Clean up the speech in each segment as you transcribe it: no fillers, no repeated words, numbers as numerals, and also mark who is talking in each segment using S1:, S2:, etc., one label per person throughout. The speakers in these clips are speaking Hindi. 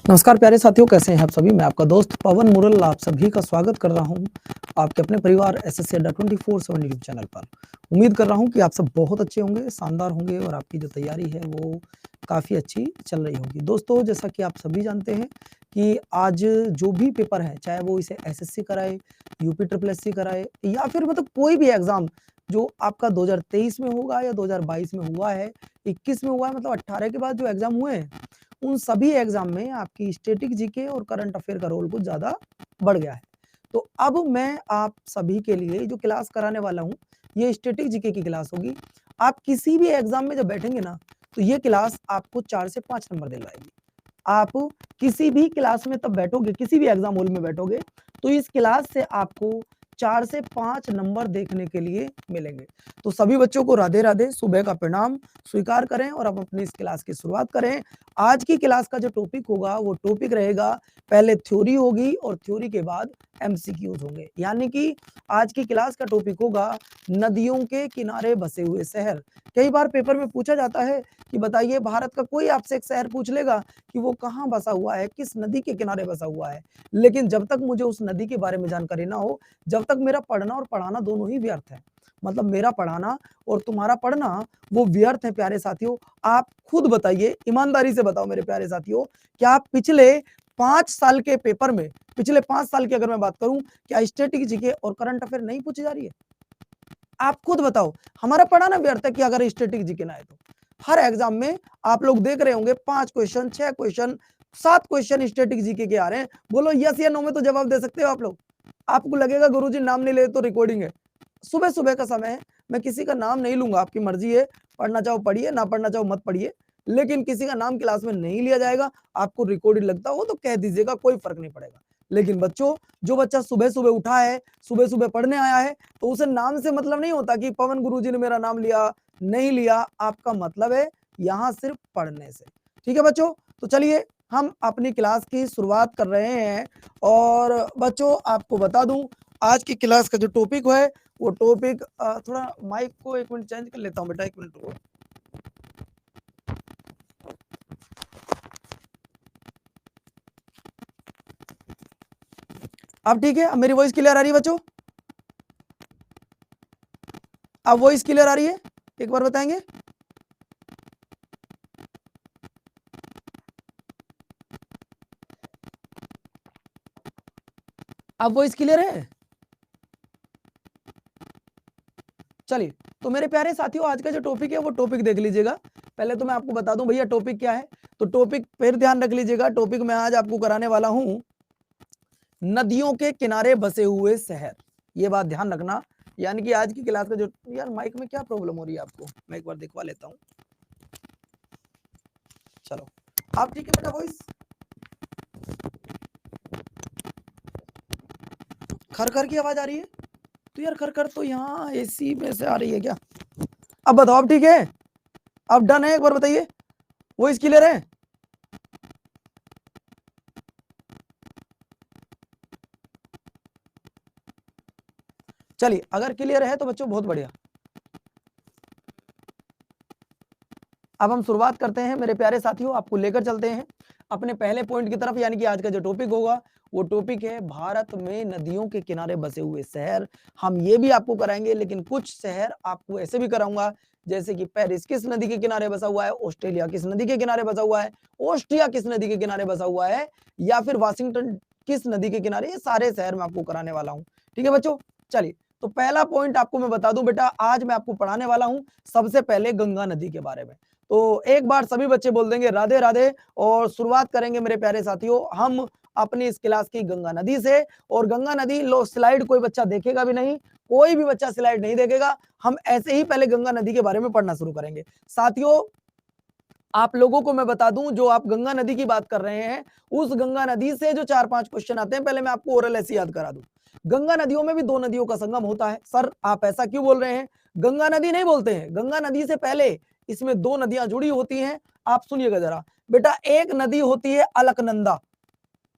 S1: नमस्कार प्यारे साथियों, कैसे हैं आप सभी। मैं आपका दोस्त पवन मुरल आप सभी का स्वागत कर रहा हूं आपके अपने परिवार एसएससी अड्डा 24/7 यूट्यूब चैनल पर। उम्मीद कर रहा हूं कि आप सब बहुत अच्छे होंगे, शानदार होंगे और आपकी जो तैयारी है वो काफ़ी अच्छी चल रही होगी। दोस्तों, जैसा कि आप सभी जानते हैं कि आज जो भी पेपर है, चाहे वो इसे एसएससी कराए, यूपी ट्रिपल एससी कराए या फिर मतलब कोई भी एग्ज़ाम जो आपका 2023 में होगा या 2022 में हुआ है, 21 में हुआ है, मतलब 18 के बाद जो एग्ज़ाम हुए हैं, उन सभी एग्जाम में आपकी स्टैटिक जीके और करंट अफेयर का रोल कुछ ज़्यादा बढ़ गया है। तो अब मैं आप सभी के लिए जो क्लास कराने वाला हूँ, ये स्टैटिक जीके की क्लास होगी। आप किसी भी एग्जाम में जब बैठेंगे ना, तो ये क्लास आपको 4 से 5 नंबर दिलवाएगी। आप किसी भी क्लास में तब बैठोगे, किसी भी एग्जाम हॉल में बैठोगे, तो इस क्लास से आपको 4 से 5 नंबर देखने के लिए मिलेंगे। तो सभी बच्चों को राधे-राधे, सुबह का प्रणाम स्वीकार करें और अब अपनी इस क्लास की शुरुआत करें। आज की क्लास का जो टॉपिक होगा, वो टॉपिक रहेगा, पहले थ्योरी होगी और थ्योरी के बाद एमसीक्यूज़ होंगे। यानी कि आज की क्लास का टॉपिक होगा नदियों के किनारे बसे हुए शहर। कई बार पेपर में पूछा जाता है कि बताइए, भारत का कोई आपसे एक शहर पूछ लेगा कि वो कहाँ बसा हुआ है, किस नदी के किनारे बसा हुआ है। लेकिन जब तक मुझे उस नदी के बारे में जानकारी ना हो, जब तक मेरा पढ़ना और पढ़ाना दोनों ही व्यर्थ है। मतलब मेरा पढ़ाना और तुम्हारा पढ़ना वो व्यर्थ है प्यारे साथियों। आप खुद बताइए, ईमानदारी से बताओ मेरे प्यारे साथियों, क्या आप पिछले 5 साल के पेपर में, पिछले 5 साल की अगर मैं बात करूं, क्या स्टैटिक जीके और करंट अफेयर नहीं पूछी जा रही है? आप खुद बताओ, हमारा पढ़ाना व्यर्थ है कि अगर स्टैटिक जीके ना आए तो? हर एग्जाम में आप लोग देख रहे होंगे 5 question, 6 question, 7 question static GK के आ रहे हैं। बोलो यस या नो में तो जवाब दे सकते हो आप लोग। आपको लगेगा गुरुजी नाम नहीं ले तो रिकॉर्डिंग है। सुबह-सुबह का समय है, मैं किसी का नाम नहीं लूँगा, आपकी मर्ज़ी है, पढ़ना चाहो पढ़िए, ना पढ़ना चाहो मत पढ़िए। लेकिन किसी का नाम क्लास में नहीं लिया जाएगा, आपको रिकॉर्डेड लगता हो तो कह दीजिएगा, कोई फ़र्क नहीं पड़ेगा। लेकिन बच्चों, जो बच्चा सुबह-सुबह उठा है, सुबह-सुबह पढ़ने आया है, तो उसे नाम से मतलब नहीं होता कि पवन गुरुजी ने मेरा नाम लिया, नहीं लिया, आपका मतलब है यहाँ सिर्फ़ पढ़ने से। ठीक है बच्चों? तो चलिए हम अपनी क्लास की शुरुआत कर रहे हैं और बच्चों आपको बता दूँ, आज की क्लास का जो टॉपिक है वो टॉपिक थोड़ा माइक को 1 मिनट चेंज कर लेता हूँ बेटा, 1 मिनट रुको। अब ठीक है? अब मेरी वॉइस क्लियर आ रही है बच्चों? अब वॉइस क्लियर आ रही है? एक बार बताएंगे? अब वॉइस क्लियर है? चलिए, तो मेरे प्यारे साथियों, आज का जो टॉपिक है वो टॉपिक देख लीजिएगा। पहले तो मैं आपको बता दूं भैया टॉपिक क्या है। तो टॉपिक फिर ध्यान रख लीजिएगा, टॉपिक मैं आज आपको कराने वाला हूं नदियों के किनारे बसे हुए शहर। ये बात ध्यान रखना। यानी कि आज की क्लास का जो, यार माइक में क्या प्रॉब्लम हो रही है आपको, मैं एक बार दिखवा लेता हूँ। चलो, आप ठीक है बेटा? वॉइस खर की आवाज आ रही है? तो यार खर तो यहाँ एसी में से आ रही है क्या? अब बताओ, अब ठीक है? अब डन है? एक बार बताइए, वॉइस क्लियर है? चलिए, अगर क्लियर है तो बच्चों बहुत बढ़िया। अब हम शुरुआत करते हैं मेरे प्यारे साथियों, आपको लेकर चलते हैं अपने पहले पॉइंट की तरफ। यानी कि आज का जो टॉपिक होगा वो टॉपिक है भारत में नदियों के किनारे बसे हुए शहर। हम ये भी आपको कराएंगे, लेकिन कुछ शहर आपको ऐसे भी कराऊंगा, जैसे कि पेरिस किस नदी के किनारे बसा हुआ है, ऑस्ट्रेलिया किस नदी के किनारे बसा हुआ है, ऑस्ट्रिया किस नदी के किनारे बसा हुआ है, या फिर वाशिंगटन किस नदी के किनारे। ये सारे शहर मैं आपको कराने वाला हूँ। ठीक है बच्चों? चलिए, तो पहला पॉइंट आपको मैं बता दूं बेटा, आज मैं आपको पढ़ाने वाला हूं सबसे पहले गंगा नदी के बारे में। तो एक बार सभी बच्चे बोल देंगे राधे राधे और शुरुआत करेंगे मेरे प्यारे साथियों हम अपनी इस क्लास की गंगा नदी से। और गंगा नदी लो, स्लाइड कोई बच्चा देखेगा भी नहीं, कोई भी बच्चा स्लाइड नहीं देखेगा। हम ऐसे ही पहले गंगा नदी के बारे में पढ़ना शुरू करेंगे। साथियों, आप लोगों को मैं बता दूं, जो आप गंगा नदी की बात कर रहे हैं, उस गंगा नदी से जो 4-5 क्वेश्चन आते हैं, पहले मैं आपको ओरल ऐसे याद करा दूं। गंगा नदियों में भी 2 नदियों का संगम होता है। सर आप ऐसा क्यों बोल रहे हैं? गंगा नदी नहीं बोलते हैं, गंगा नदी से पहले इसमें 2 नदियां जुड़ी होती हैं। आप सुनिएगा जरा बेटा, एक नदी होती है अलकनंदा,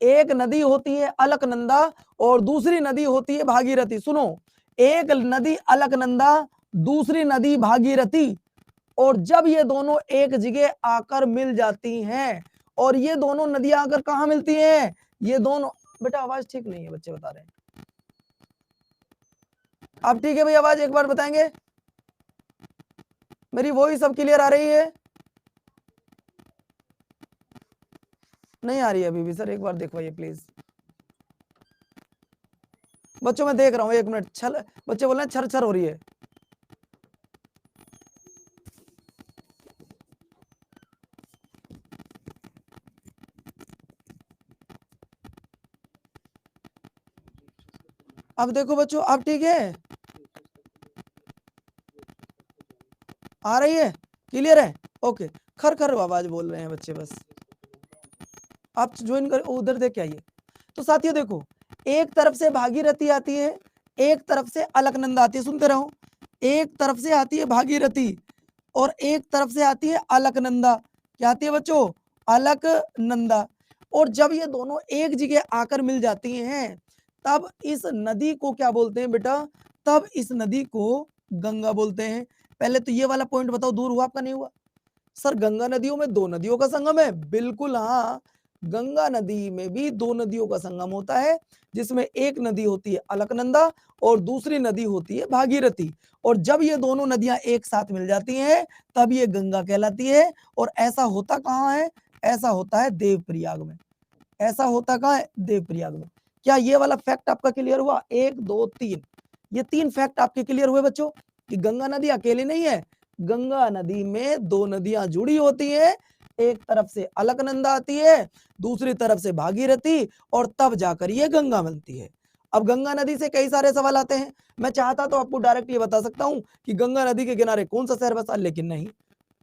S1: एक नदी होती है अलकनंदा और दूसरी नदी होती है भागीरथी। सुनो, एक नदी अलकनंदा, दूसरी नदी भागीरथी, और जब ये दोनों एक जगह आकर मिल जाती हैं और ये दोनों नदियां आकर कहाँ मिलती हैं? ये दोनों, बेटा आवाज ठीक नहीं है, बच्चे बता रहे हैं। अब ठीक है भाई, आवाज एक बार बताएंगे, मेरी वॉइस सब क्लियर आ रही है? नहीं आ रही है अभी भी सर, एक बार देखवाइए प्लीज। बच्चों मैं देख रहा हूँ, एक मिनट, छल बच्चे बोल रहे हैं छर छर हो रही है। अब देखो बच्चों, अब ठीक है, आ रही है, क्लियर है? ओके, खर खर आवाज बोल रहे हैं बच्चे, बस आप ज्वाइन कर, उधर देख के आइए। तो साथियों देखो, एक तरफ से भागीरथी आती है, एक तरफ से अलकनंदा आती है, सुनते रहो, एक तरफ से आती है भागीरथी और एक तरफ से आती है अलकनंदा। क्या आती है बच्चों? अलकनंदा। और जब ये दोनों एक जगह आकर मिल जाती हैं, तब इस नदी को क्या बोलते हैं बेटा? तब इस नदी को गंगा बोलते हैं। पहले तो ये वाला पॉइंट बताओ, दूर हुआ आपका? नहीं हुआ सर? गंगा नदियों में दो नदियों का संगम है, बिल्कुल हाँ, गंगा नदी में भी दो नदियों का संगम होता है, जिसमें एक नदी होती है अलकनंदा और दूसरी नदी होती है भागीरथी। और जब ये दोनों नदियां एक साथ मिल जाती हैं, तब ये गंगा कहलाती है। और ऐसा होता कहाँ है? ऐसा होता है देवप्रयाग में। ऐसा होता कहाँ है? देवप्रयाग में। क्या ये वाला फैक्ट आपका क्लियर हुआ? 1 2 3, ये 3 फैक्ट आपके क्लियर हुए बच्चों, कि गंगा नदी अकेली नहीं है, गंगा नदी में दो नदियां जुड़ी होती हैं, एक तरफ से अलकनंदा आती है, दूसरी तरफ से भागीरथी, और तब जाकर ये गंगा बनती है। अब गंगा नदी से कई सारे सवाल आते हैं, मैं चाहता तो आपको डायरेक्ट ये बता सकता हूं कि गंगा नदी के किनारे कौन सा शहर बसा, लेकिन नहीं,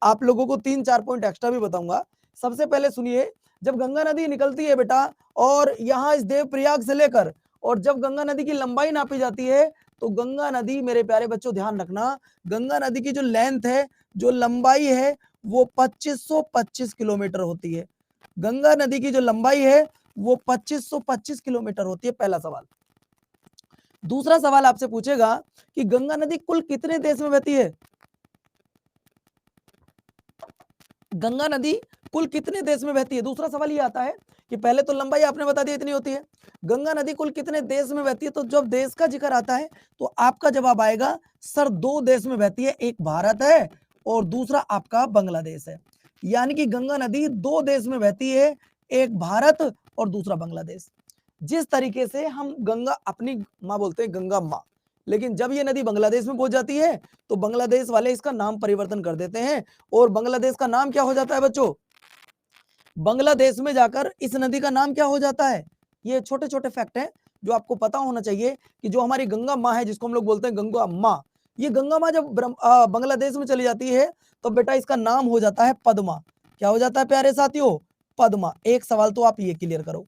S1: आप लोगों को 3-4 पॉइंट एक्स्ट्रा भी बताऊंगा। सबसे पहले सुनिए, जब गंगा नदी निकलती है बेटा, और यहाँ इस देवप्रयाग से लेकर, और जब गंगा नदी की लंबाई नापी जाती है, तो गंगा नदी, मेरे प्यारे बच्चों ध्यान रखना, गंगा नदी की जो लेंथ है, जो लंबाई है, वो 2525 किलोमीटर होती है। गंगा नदी की जो लंबाई है वो 2525 किलोमीटर होती है। पहला सवाल। दूसरा सवाल आपसे पूछेगा कि गंगा नदी कुल कितने देश में बहती है? गंगा नदी कुल कितने देश में बहती है? दूसरा सवाल ये आता है कि पहले तो लंबाई आपने बता दी इतनी होती है, गंगा नदी कुल कितने देश में बहती है? तो जब देश का जिक्र आता है तो आपका जवाब आएगा सर 2 देश में बहती है, एक भारत है और दूसरा आपका बांग्लादेश है। यानी कि गंगा नदी 2 देश में बहती है, एक भारत और दूसरा बांग्लादेश। जिस तरीके से हम गंगा अपनी माँ बोलते हैं, गंगा माँ, लेकिन जब ये नदी बांग्लादेश में पहुंच जाती है तो बांग्लादेश वाले इसका नाम परिवर्तन कर देते हैं, और बांग्लादेश का नाम क्या हो जाता है बच्चों? बांग्लादेश में जाकर इस नदी का नाम क्या हो जाता है? ये छोटे छोटे फैक्ट हैं जो आपको पता होना चाहिए, कि जो हमारी गंगा माँ है, जिसको हम लोग बोलते हैं गंगा माँ, ये गंगा माँ जब बांग्लादेश में चली जाती है तो बेटा इसका नाम हो जाता है पद्मा। क्या हो जाता है प्यारे साथियों? पद्मा। एक सवाल तो आप ये क्लियर करो,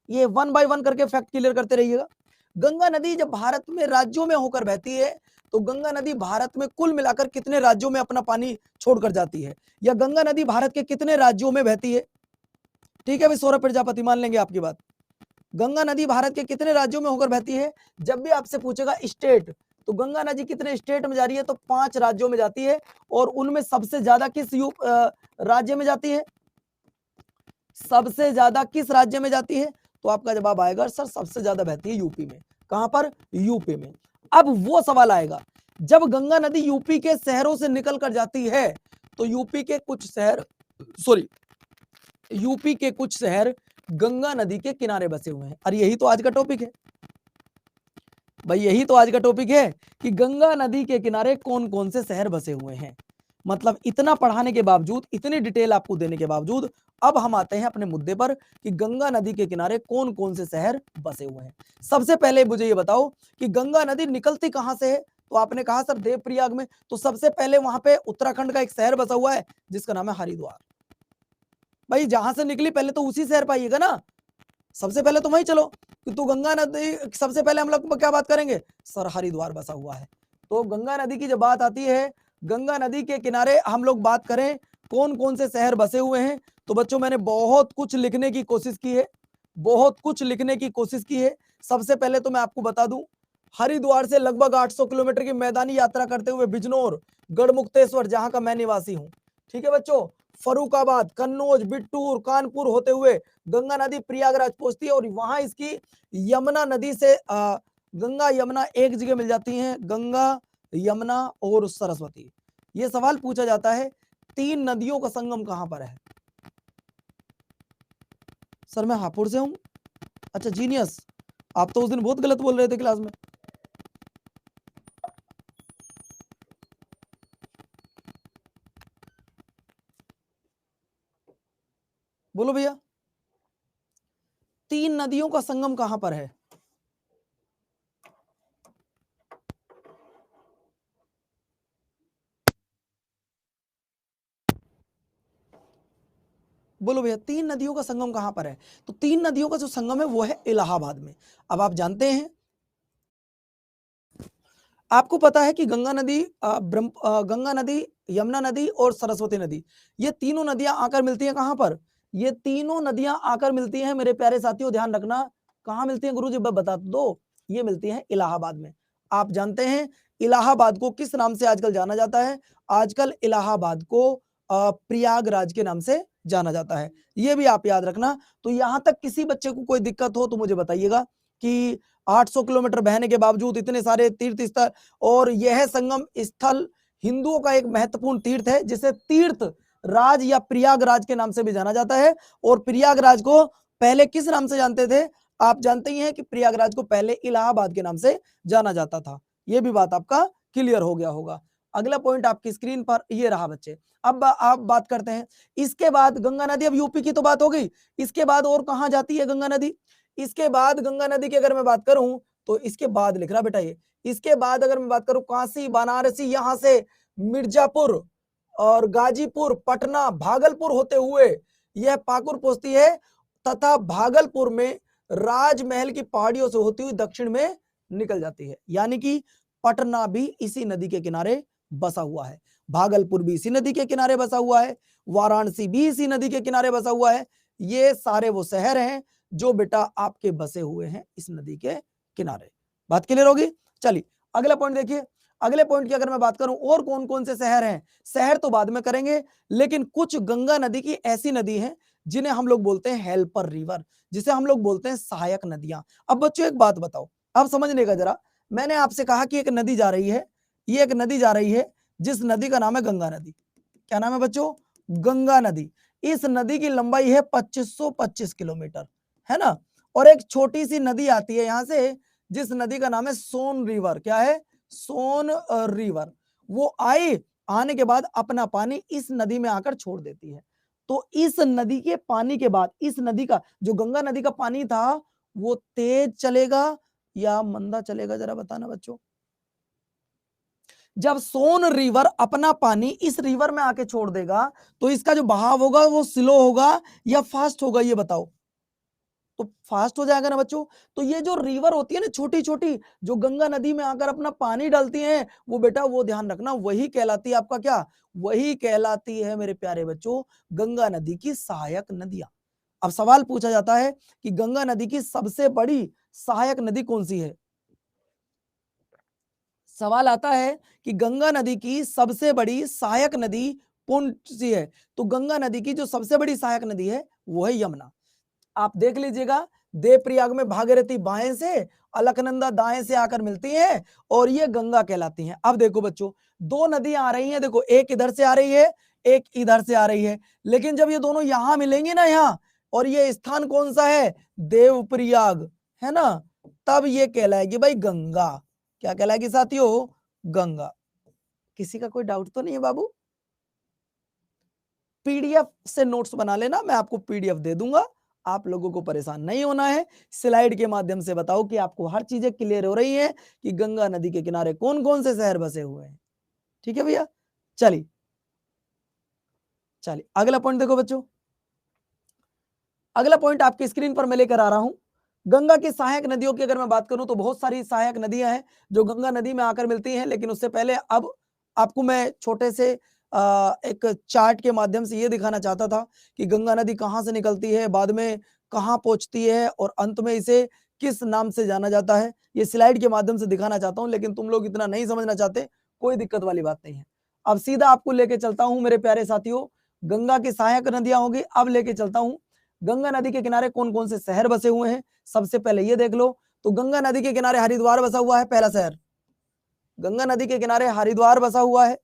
S1: ये 1 बाय 1 करके फैक्ट क्लियर करते रहिएगा। गंगा नदी जब भारत में राज्यों में होकर बहती है, तो गंगा नदी भारत में कुल मिलाकर कितने राज्यों में अपना पानी छोड़कर जाती है, या गंगा नदी भारत के कितने राज्यों में बहती है? ठीक है भाई सौरभ प्रजापति, मान लेंगे आपकी बात। गंगा नदी भारत के कितने राज्यों में होकर बहती है? जब भी आपसे पूछेगा स्टेट, तो गंगा नदी कितने स्टेट में जा रही है? तो 5 राज्यों में जाती है। और उनमें सबसे ज्यादा किस राज्य में जाती है? सबसे ज्यादा किस राज्य में जाती है? तो आपका जवाब आएगा सर सबसे ज्यादा बहती है यूपी में। कहां पर? यूपी में। अब वो सवाल आएगा, जब गंगा नदी यूपी के शहरों से निकल कर जाती है, तो यूपी के कुछ शहर गंगा नदी के किनारे बसे हुए हैं। और यही तो आज का टॉपिक है भाई, यही तो आज का टॉपिक है कि गंगा नदी के किनारे कौन कौन से शहर बसे हुए हैं। मतलब इतना पढ़ाने के बावजूद, इतनी डिटेल आपको देने के बावजूद, अब हम आते हैं अपने मुद्दे पर कि गंगा नदी के किनारे कौन कौन से शहर बसे हुए हैं। सबसे पहले मुझे ये बताओ कि गंगा नदी निकलती कहां से है? तो आपने कहा सर देवप्रयाग में, तो सबसे पहले वहां पे उत्तराखंड का एक शहर बसा हुआ है जिसका नाम है हरिद्वार। भाई जहां से निकली पहले तो उसी शहर पाइएगा ना, सबसे पहले तो वहीं चलो कि तू गंगा नदी, सबसे पहले हम लोग क्या बात करेंगे? सर हरिद्वार बसा हुआ है। तो गंगा नदी की जब बात आती है, गंगा नदी के किनारे हम लोग बात करें कौन कौन से शहर बसे हुए हैं, तो बच्चों मैंने बहुत कुछ लिखने की कोशिश की है, बहुत कुछ लिखने की कोशिश की है। सबसे पहले तो मैं आपको बता दूं, हरिद्वार से लगभग 800 किलोमीटर की मैदानी यात्रा करते हुए बिजनौर, गढ़मुक्तेश्वर, जहां का मैं निवासी हूं, ठीक है बच्चों, फर्रुखाबाद, कन्नौज, बिट्टूर, कानपुर होते हुए गंगा नदी प्रयागराज पहुंचती है और वहां इसकी यमुना नदी से गंगा यमुना एक जगह मिल जाती हैं, गंगा यमुना और सरस्वती। ये सवाल पूछा जाता है, 3 नदियों का संगम कहां पर है? सर मैं हापुड़ से हूं। अच्छा जीनियस, आप तो उस दिन बहुत गलत बोल रहे थे क्लास में। बोलो भैया, 3 नदियों का संगम कहां पर है? बोलो भैया, 3 नदियों का संगम कहां पर है? तो 3 नदियों का जो संगम है वो है इलाहाबाद में। अब आप जानते हैं, आपको पता है कि गंगा नदी, यमुना नदी और सरस्वती नदी, ये तीनों नदियां आकर मिलती हैं कहां पर? ये तीनों नदियां आकर मिलती हैं मेरे प्यारे साथियों, ध्यान रखना। कहां मिलती हैं गुरुजी, बता दो। ये मिलती हैं इलाहाबाद में। आप जानते हैं इलाहाबाद को किस नाम से आजकल जाना जाता है? आजकल इलाहाबाद को प्रयागराज के नाम से जाना जाता है। ये भी आप याद रखना। तो यहां तक किसी बच्चे को कोई दिक्कत हो तो मुझे बताइएगा कि 800 किलोमीटर बहने के बावजूद इतने सारे तीर्थ स्थल, और यह संगम स्थल हिंदुओं का एक महत्वपूर्ण तीर्थ है जिसे तीर्थ राज या प्रयागराज के नाम से भी जाना जाता है। और प्रयागराज को पहले किस नाम से जानते थे? आप जानते ही हैं कि प्रयागराज को पहले इलाहाबाद के नाम से जाना जाता था। यह भी बात आपका क्लियर हो गया होगा। अगला पॉइंट आपकी स्क्रीन पर ये रहा बच्चे। अब आप बात करते हैं, इसके बाद गंगा नदी, अब यूपी की तो बात हो गई, इसके बाद और कहां जाती है गंगा नदी? इसके बाद गंगा नदी की अगर मैं बात करूं तो इसके बाद लिख रहा बेटा, ये इसके बाद अगर मैं बात करूं काशी, बनारसी, यहां से मिर्जापुर और गाजीपुर, पटना, भागलपुर होते हुए यह पाकुर पहुंचती है तथा भागलपुर में राजमहल की पहाड़ियों से होती हुई दक्षिण में निकल जाती है। यानी कि पटना भी इसी नदी के किनारे बसा हुआ है, भागलपुर भी इसी नदी के किनारे बसा हुआ है, वाराणसी भी इसी नदी के किनारे बसा हुआ है। ये सारे वो शहर हैं जो बेटा आपके बसे हुए हैं इस नदी के किनारे। बात क्लियर होगी? चलिए अगला पॉइंट देखिए। अगले पॉइंट की अगर मैं बात करूं और कौन कौन से शहर हैं, शहर तो बाद में करेंगे, लेकिन कुछ गंगा नदी की ऐसी नदी हैं जिन्हें हम लोग बोलते हैं हेल्पर रिवर, जिसे हम लोग बोलते हैं सहायक नदियां। अब बच्चों एक बात बताओ, अब समझने का जरा, मैंने आपसे कहा कि एक नदी जा रही है, ये एक नदी जा रही है जिस नदी का नाम है गंगा नदी। क्या नाम है बच्चों? गंगा नदी। इस नदी की लंबाई है 2525 किलोमीटर, है ना। और एक छोटी सी नदी आती है यहां से जिस नदी का नाम है सोन रिवर। क्या है? सोन रिवर। वो आने के बाद अपना पानी इस नदी में आकर छोड़ देती है। तो इस नदी के पानी के बाद इस नदी का जो गंगा नदी का पानी था वो तेज चलेगा या मंदा चलेगा, जरा बताना बच्चों। जब सोन रिवर अपना पानी इस रिवर में आके छोड़ देगा तो इसका जो बहाव होगा वो स्लो होगा या फास्ट होगा, ये बताओ। तो फास्ट हो जाएगा ना बच्चों। तो ये जो रिवर होती है ना छोटी छोटी, जो गंगा नदी में आकर अपना पानी डालती हैं, वो बेटा वो ध्यान रखना वही कहलाती है आपका क्या? वही कहलाती है मेरे प्यारे बच्चों गंगा नदी की सहायक नदियां। अब सवाल पूछा जाता है कि गंगा नदी की सबसे बड़ी सहायक नदी कौन सी है? सवाल आता है कि गंगा नदी की सबसे बड़ी सहायक नदी कौन सी है? तो गंगा नदी की जो सबसे बड़ी सहायक नदी है वो है यमुना। आप देख लीजिएगा, देवप्रयाग में भागीरथी बाएं से, अलकनंदा दाएं से आकर मिलती हैं और ये गंगा कहलाती हैं। अब देखो बच्चों, दो नदियां आ रही हैं, देखो एक इधर से आ रही है, एक इधर से आ रही है, लेकिन जब ये दोनों यहां मिलेंगी ना यहाँ, और ये स्थान कौन सा है? देवप्रयाग, है ना, तब ये कहलाएगी भाई गंगा। क्या कहलाएगी साथियों? गंगा। किसी का कोई डाउट तो नहीं है बाबू? पीडीएफ से नोट्स बना लेना, मैं आपको पीडीएफ दे दूंगा, आप लोगों को परेशान नहीं होना है। स्लाइड के माध्यम से बताओ कि आपको हर चीजें क्लियर हो रही है कि गंगा नदी के किनारे कौन कौन से शहर बसे हुए हैं। ठीक है भैया, चलिए चलिए अगला पॉइंट देखो बच्चों। अगला पॉइंट आपकी स्क्रीन पर मैं लेकर आ रहा हूं। गंगा की सहायक नदियों की अगर मैं बात करूं तो बहुत सारी सहायक नदियां हैं जो गंगा नदी में आकर मिलती हैं, लेकिन उससे पहले अब आपको मैं छोटे से एक चार्ट के माध्यम से ये दिखाना चाहता था कि गंगा नदी कहां से निकलती है, बाद में कहां पहुंचती है और अंत में इसे किस नाम से जाना जाता है। ये स्लाइड के माध्यम से दिखाना चाहता हूं, लेकिन तुम लोग इतना नहीं समझना चाहते, कोई दिक्कत वाली बात नहीं है। अब सीधा आपको लेके चलता हूं मेरे प्यारे साथियों गंगा की सहायक नदियां होगी। अब लेके चलता हूं, गंगा नदी के किनारे कौन कौन से शहर बसे हुए हैं। सबसे पहले ये देख लो, तो गंगा नदी के किनारे हरिद्वार बसा हुआ है, पहला शहर। गंगा नदी के किनारे हरिद्वार बसा हुआ है।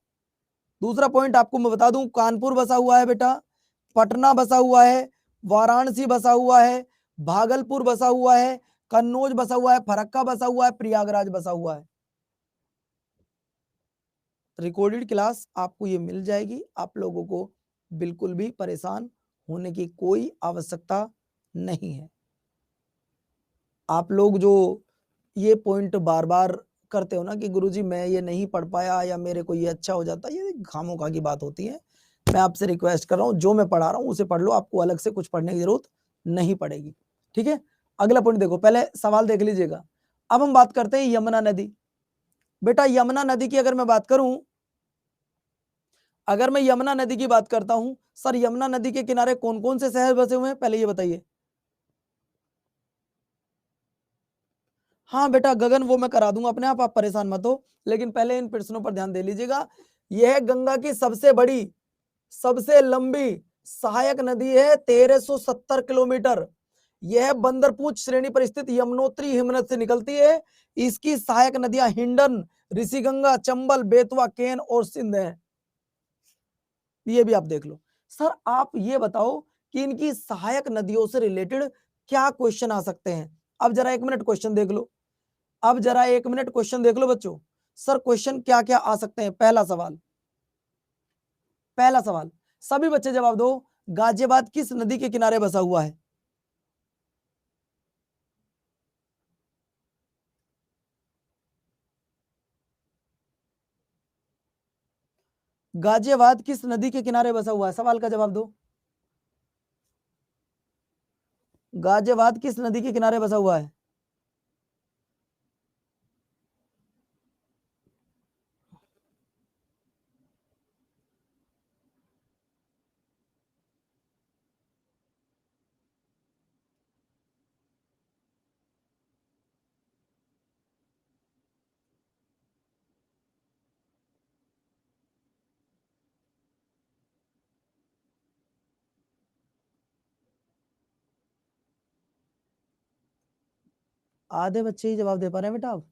S1: दूसरा पॉइंट आपको मैं बता दूं, कानपुर बसा हुआ है बेटा, पटना बसा हुआ है, वाराणसी बसा हुआ है, भागलपुर बसा हुआ है, कन्नौज बसा हुआ है, फरक्का बसा हुआ है, प्रयागराज बसा हुआ है। रिकॉर्डेड क्लास आपको ये मिल जाएगी, आप लोगों को बिल्कुल भी परेशान होने की कोई आवश्यकता नहीं है। आप लोग जो ये पॉइंट बार बार करते हो ना कि गुरुजी मैं ये नहीं पढ़ पाया या मेरे को ये अच्छा हो जाता, ये खामोखा की बात होती है। मैं आपसे रिक्वेस्ट कर रहा हूँ, जो मैं पढ़ा रहा हूँ उसे पढ़ लो, आपको अलग से कुछ पढ़ने की जरूरत नहीं पड़ेगी। ठीक है, अगला पॉइंट देखो, पहले सवाल देख लीजिएगा। अब हम बात करते हैं यमुना नदी। बेटा यमुना नदी की अगर मैं बात करूं, अगर मैं यमुना नदी की बात करता हूं, सर यमुना नदी के किनारे कौन कौन से शहर बसे हुए हैं, पहले ये बताइए। हाँ बेटा गगन, वो मैं करा दूंगा अपने आप परेशान मत हो, लेकिन पहले इन प्रश्नों पर ध्यान दे लीजिएगा। यह गंगा की सबसे बड़ी, सबसे लंबी सहायक नदी है, 1370 किलोमीटर। यह बंदरपूछ श्रेणी पर स्थित यमुनोत्री हिमनद से निकलती है। इसकी सहायक नदियां हिंडन, ऋषिगंगा, चंबल, बेतवा, केन और सिंध है। ये भी आप देख लो। सर आप ये बताओ कि इनकी सहायक नदियों से रिलेटेड क्या क्वेश्चन आ सकते हैं। अब जरा 1 मिनट क्वेश्चन देख लो, अब जरा 1 मिनट क्वेश्चन देख लो बच्चों। सर क्वेश्चन क्या क्या आ सकते हैं। पहला सवाल, पहला सवाल, सभी बच्चे जवाब दो, गाजियाबाद किस नदी के किनारे बसा हुआ है। गाजियाबाद किस नदी के किनारे बसा हुआ है, सवाल का जवाब दो। गाजियाबाद किस नदी के किनारे बसा हुआ है। आधे बच्चे ही जवाब दे पा रहे हैं बेटा आप।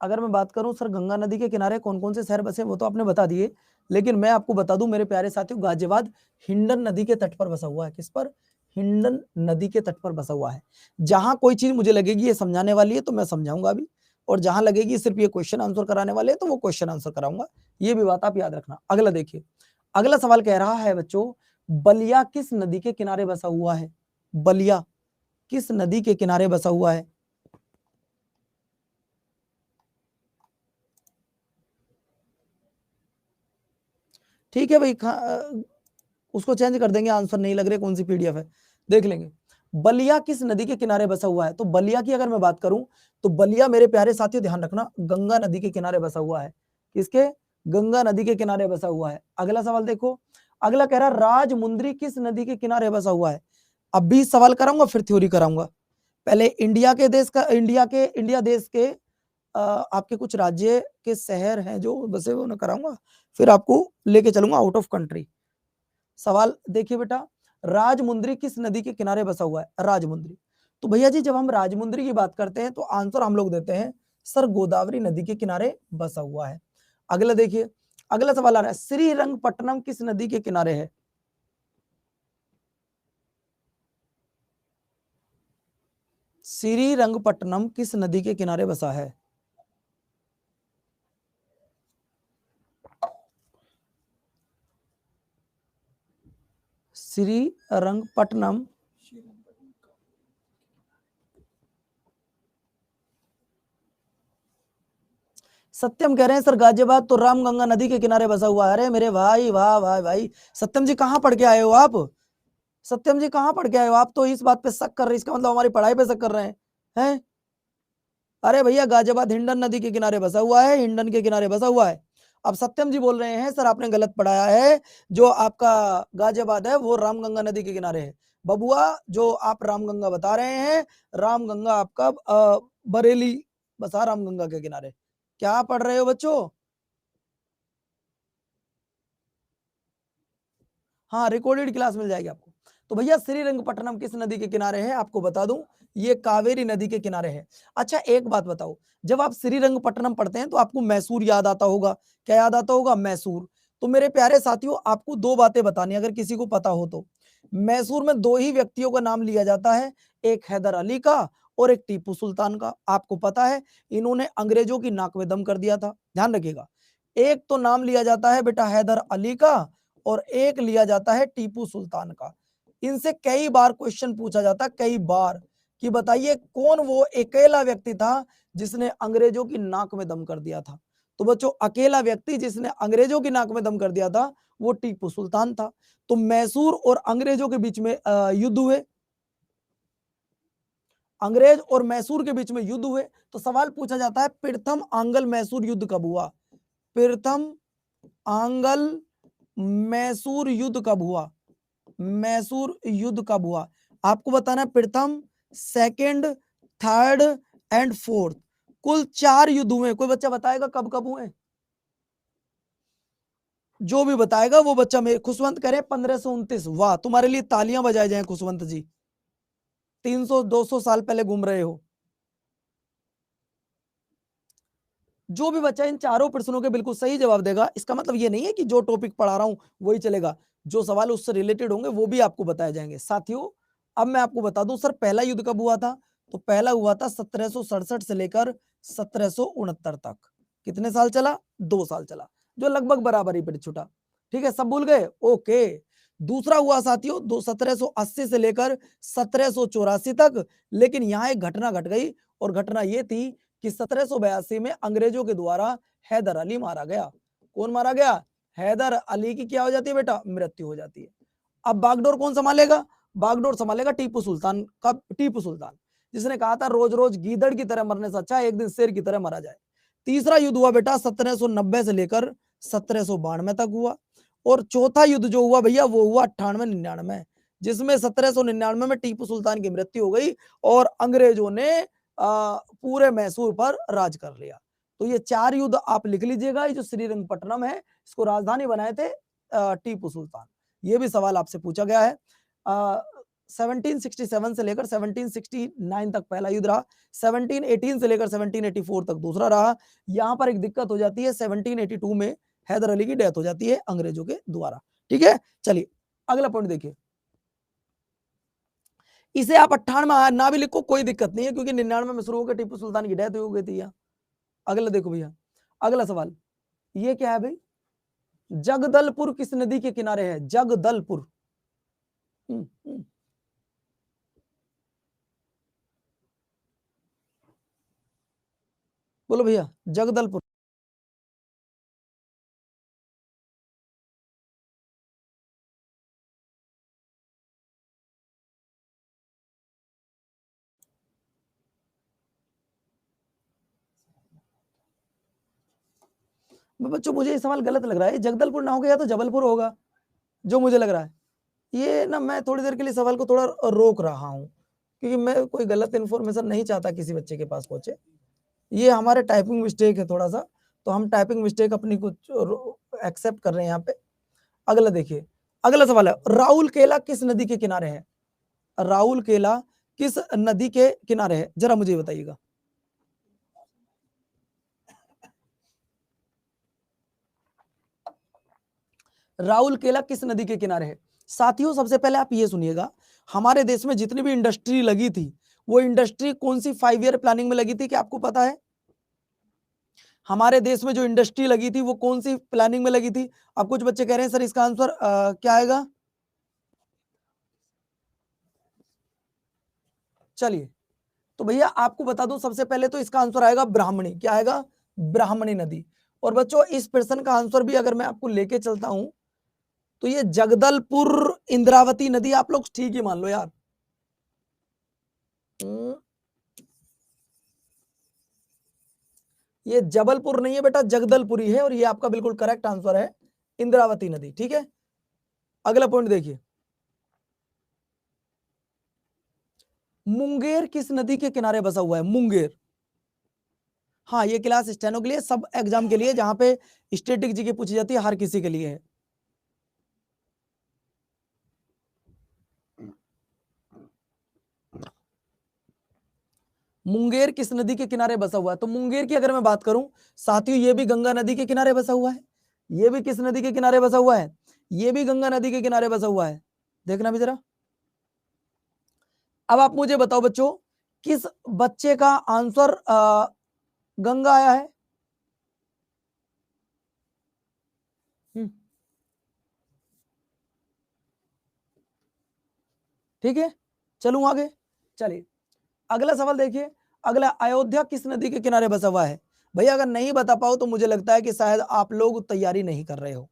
S1: अगर मैं बात करूं सर गंगा नदी के किनारे कौन कौन से शहर बसे, वो तो आपने बता दिए, लेकिन मैं आपको बता दूं मेरे प्यारे साथियों, गाजियाबाद हिंडन नदी के तट पर बसा हुआ है। किस पर, हिंडन नदी के तट पर बसा हुआ है। जहां कोई चीज मुझे लगेगी ये समझाने वाली है तो मैं समझाऊंगा भी, और जहां लगेगी सिर्फ ये क्वेश्चन आंसर कराने वाले हैं तो वो क्वेश्चन आंसर कराऊंगा। ये भी बात आप याद रखना। अगला देखिए, अगला सवाल कह रहा है बच्चों, बलिया किस नदी के किनारे बसा हुआ है। बलिया किस नदी के किनारे बसा हुआ है। ठीक है भाई, उसको चेंज कर देंगे, आंसर नहीं लग रहे कौन सी पीडीएफ है, देख लेंगे। बलिया किस नदी के किनारे बसा हुआ है, तो बलिया की अगर मैं बात करूं तो बलिया मेरे प्यारे साथियों ध्यान रखना गंगा नदी के किनारे बसा हुआ है। किसके, गंगा नदी के किनारे बसा हुआ है। अगला सवाल देखो, अगला कह रहा राजमुंद्री किस नदी के किनारे बसा हुआ है। अब 20 सवाल कराऊंगा फिर थ्योरी कराऊंगा। पहले इंडिया के देश का, इंडिया देश के आपके कुछ राज्य के शहर हैं जो बसे हुए उन्हें कराऊंगा, फिर आपको लेके चलूंगा आउट ऑफ कंट्री। सवाल देखिए बेटा, राजमुंद्री किस नदी के किनारे बसा हुआ है। राजमुंद्री, तो भैया जी जब हम राजमुंद्री की बात करते हैं तो आंसर हम लोग देते हैं सर गोदावरी नदी के किनारे बसा हुआ है। अगला देखिए, अगला सवाल आ रहा है, श्रीरंगपट्टनम किस नदी के किनारे है। श्रीरंगपट्टनम किस नदी के किनारे बसा है। श्रीरंगपट्टनम, सत्यम कह रहे हैं सर गाजियाबाद तो रामगंगा नदी के किनारे बसा हुआ है। अरे मेरे भाई, वाह वाह भाई, सत्यम जी कहाँ पढ़ के आए हो आप। सत्यम जी कहाँ पढ़ के आए हो आप, तो इस बात पे शक कर रहे हैं, इसका मतलब हमारी पढ़ाई पे शक कर रहे हैं। अरे भैया गाजियाबाद हिंडन नदी के किनारे बसा हुआ है, हिंडन के किनारे बसा हुआ है। अब सत्यम जी बोल रहे हैं सर आपने गलत पढ़ाया है, जो आपका गाजियाबाद है वो रामगंगा नदी के किनारे है। बबुआ जो आप रामगंगा बता रहे हैं, रामगंगा आपका बरेली बसा रामगंगा के किनारे। क्या पढ़ रहे हो बच्चों। हाँ, रिकॉर्डेड क्लास मिल जाएगी आपको। तो भैया श्रीरंगपट्टनम किस नदी के किनारे है? आपको बता दूं, ये कावेरी नदी के किनारे है। अच्छा एक बात बताओ, जब आप श्रीरंगपट्टनम पढ़ते हैं तो आपको मैसूर याद आता होगा। क्या याद आता होगा? मैसूर। तो मेरे प्यारे साथियों, आपको दो बातें बतानी अगर किसी को पता हो तो। मैसूर में दो ही व्यक्तियों का नाम लिया जाता है, एक हैदर अली का और एक टीपू सुल्तान का। आपको पता है इन्होंने अंग्रेजों की नाक में दम कर दिया था, ध्यान रखिएगा। एक तो नाम लिया जाता है बेटा हैदर अली का और एक लिया जाता है टीपू सुल्तान का। इनसे कई बार क्वेश्चन पूछा जाता, कई बार, कि बताइए कौन वो अकेला व्यक्ति था जिसने अंग्रेजों की नाक में दम कर दिया था। तो बच्चों अकेला व्यक्ति जिसने अंग्रेजों की नाक में दम कर दिया था वो टीपू सुल्तान था। तो मैसूर और अंग्रेजों के बीच में युद्ध हुए, अंग्रेज और मैसूर के बीच में युद्ध हुए। तो सवाल पूछा जाता है प्रथम आंगल मैसूर युद्ध कब हुआ? प्रथम आंगल मैसूर युद्ध कब हुआ? मैसूर युद्ध कब हुआ? आपको बताना है प्रथम, सेकंड, थर्ड एंड फोर्थ। कुल 4 युद्ध हुए। कोई बच्चा बताएगा कब कब हुए? जो भी बताएगा वो बच्चा में खुशवंत करे 1529। वाह, तुम्हारे लिए तालियां बजाई जाए खुशवंत जी। 300-200 साल पहले घूम रहे हो। जो भी बच्चा इन चारों प्रश्नों के बिल्कुल सही जवाब देगा, इसका मतलब ये नहीं है कि जो टॉपिक पढ़ा रहा हूं वही चलेगा, जो सवाल उससे रिलेटेड होंगे वो भी आपको बताए जाएंगे। साथियों अब मैं आपको बता दूं, सर पहला युद्ध कब हुआ था? तो पहला हुआ था 1767 से लेकर 1769 तक। कितने साल चला? 2 साल चला, जो लगभग बराबर ही पड़ छुटा। ठीक है, सब भूल गए? ओके। दूसरा हुआ साथियों 1780 से लेकर 1784 तक। लेकिन यहां एक घटना घट गई, और घटना ये थी कि 1782 में अंग्रेजों के द्वारा हैदर अली मारा गया। कौन मारा गया? हैदर अली की क्या हो जाती है बेटा? मृत्यु हो जाती है। अब बागडोर कौन संभालेगा? बागडोर संभालेगा टीपू सुल्तान। कब? टीपू सुल्तान, जिसने कहा था रोज रोज गीदड़ की तरह मरने से अच्छा है एक दिन शेर की तरह मरा जाए। तीसरा युद्ध हुआ बेटा 1790 से लेकर 1792 तक हुआ। और चौथा युद्ध जो हुआ भैया वो हुआ 98-99, जिसमें 1799 में टीपू सुल्तान की मृत्यु हो गई और अंग्रेजों ने पूरे मैसूर पर राज कर लिया। तो ये 4 युद्ध आप लिख लीजिएगा। ये जो श्रीरंगपट्टनम है इसको राजधानी बनाए थे टीपू सुल्तान। ये भी सवाल आपसे पूछा गया है। 1767 से लेकर 1769 तक पहला युद्ध रहा, 1718 से लेकर 1784 तक दूसरा रहा। यहां पर एक दिक्कत हो जाती है, 1782 में हैदर अली की डेथ हो जाती है अंग्रेजों के द्वारा। ठीक है, चलिए अगला पॉइंट देखिए। इसे आप 98 ना भी लिखो कोई दिक्कत नहीं है, क्योंकि 99 में शुरू होकर टीपू सुल्तान की डेथ हो गई थी। यहाँ अगला देखो भैया, अगला सवाल ये क्या है भाई? जगदलपुर किस नदी के किनारे है? जगदलपुर। बोलो भैया, जगदलपुर। बच्चों मुझे ये सवाल गलत लग रहा है, जगदलपुर ना हो गया तो जबलपुर होगा, जो मुझे लग रहा है। ये ना मैं थोड़ी देर के लिए सवाल को थोड़ा रोक रहा हूँ, क्योंकि मैं कोई गलत इन्फॉर्मेशन नहीं चाहता किसी बच्चे के पास पहुंचे। ये हमारे टाइपिंग मिस्टेक है थोड़ा सा, तो हम टाइपिंग मिस्टेक अपनी कुछ एक्सेप्ट कर रहे हैं यहाँ पे। अगला देखिए, अगला सवाल है राउल केला किस नदी के किनारे है? राउल केला किस नदी के किनारे है, जरा मुझे बताइएगा। राउल केला किस नदी के किनारे है? साथियों सबसे पहले आप ये सुनिएगा, हमारे देश में जितनी भी इंडस्ट्री लगी थी वो इंडस्ट्री कौन सी 5 ईयर प्लानिंग में लगी थी, क्या आपको पता है? हमारे देश में जो इंडस्ट्री लगी थी वो कौन सी प्लानिंग में लगी थी? अब कुछ बच्चे कह रहे हैं सर इसका आंसर क्या आएगा? चलिए तो भैया आपको बता दूं, सबसे पहले तो इसका आंसर आएगा ब्राह्मणी। क्या आएगा? ब्राह्मणी नदी। और बच्चों इस प्रश्न का आंसर भी अगर मैं आपको लेके चलता हूं तो ये जगदलपुर इंद्रावती नदी आप लोग ठीक ही मान लो यार। ये जबलपुर नहीं है बेटा, जगदलपुरी है, और ये आपका बिल्कुल करेक्ट आंसर है, इंद्रावती नदी। ठीक है, अगला पॉइंट देखिए, मुंगेर किस नदी के किनारे बसा हुआ है? मुंगेर। हाँ ये क्लास स्टेनो के लिए, सब एग्जाम के लिए, जहां पे स्टैटिक जीके पूछी जाती है, हर किसी के लिए है। मुंगेर किस नदी के किनारे बसा हुआ है? तो मुंगेर की अगर मैं बात करूं साथियों, ये भी गंगा नदी के किनारे बसा हुआ है। ये भी किस नदी के किनारे बसा हुआ है? ये भी गंगा नदी के किनारे बसा हुआ है। देखना भी जरा। अब आप मुझे बताओ बच्चों, किस बच्चे का आंसर गंगा आया है? ठीक है, चलूं आगे। चलिए अगला सवाल देखिए। अगला, अयोध्या किस नदी के किनारे बसा हुआ है? भैया अगर नहीं बता पाओ तो मुझे लगता है कि शायद आप लोग तैयारी नहीं कर रहे हो।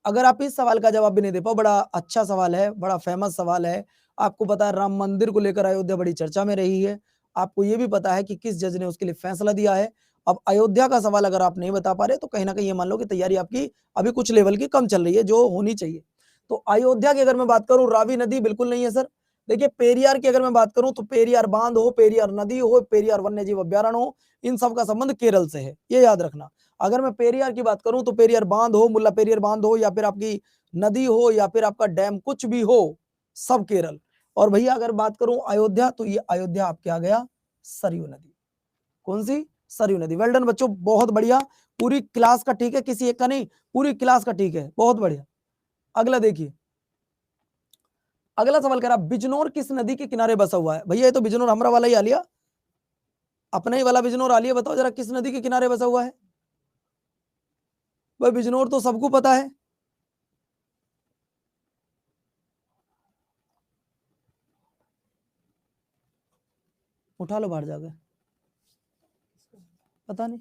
S1: अगर आप इस सवाल का जवाब भी नहीं दे पाओ, बड़ा अच्छा सवाल है, बड़ा फेमस सवाल है। आपको पता है राम मंदिर को लेकर अयोध्या बड़ी चर्चा में रही है। आपको ये भी पता है कि किस जज ने उसके लिए फैसला दिया है। अब अयोध्या का सवाल अगर आप नहीं बता पा रहे तो कहीं ना कहीं ये मान लो कि तैयारी आपकी अभी कुछ लेवल की कम चल रही है, जो होनी चाहिए। तो अयोध्या की अगर मैं बात करूं, रावी नदी बिल्कुल नहीं है सर। देखिए पेरियार की अगर मैं बात करूं तो पेरियार बांध हो, पेरियार नदी हो, पेरियार वन्य जीव अभ्यारण्य हो, इन सब का संबंध केरल से है, ये याद रखना। अगर मैं पेरियार की बात करूं तो पेरियार बांध हो, मुल्ला पेरियार बांध हो, या फिर आपकी नदी हो, या फिर आपका डैम, कुछ भी हो, सब केरल। और भैया अगर बात करूं अयोध्या, तो ये अयोध्या आपके आ गया सरयू नदी। कौन सी? सरयू नदी। वेल डन बच्चों, बहुत बढ़िया। पूरी क्लास का ठीक है, किसी एक का नहीं, पूरी क्लास का ठीक है, बहुत बढ़िया। अगला देखिए, अगला सवाल कह रहा बिजनौर किस नदी के किनारे बसा हुआ है? भैया ये तो बिजनौर हमरा वाला ही आ लिया, अपना ही वाला बिजनौर आ लिया। बताओ जरा किस नदी के किनारे बसा हुआ है? भाई बिजनौर तो सबको पता है। उठा लो बाहर जाकर, पता नहीं।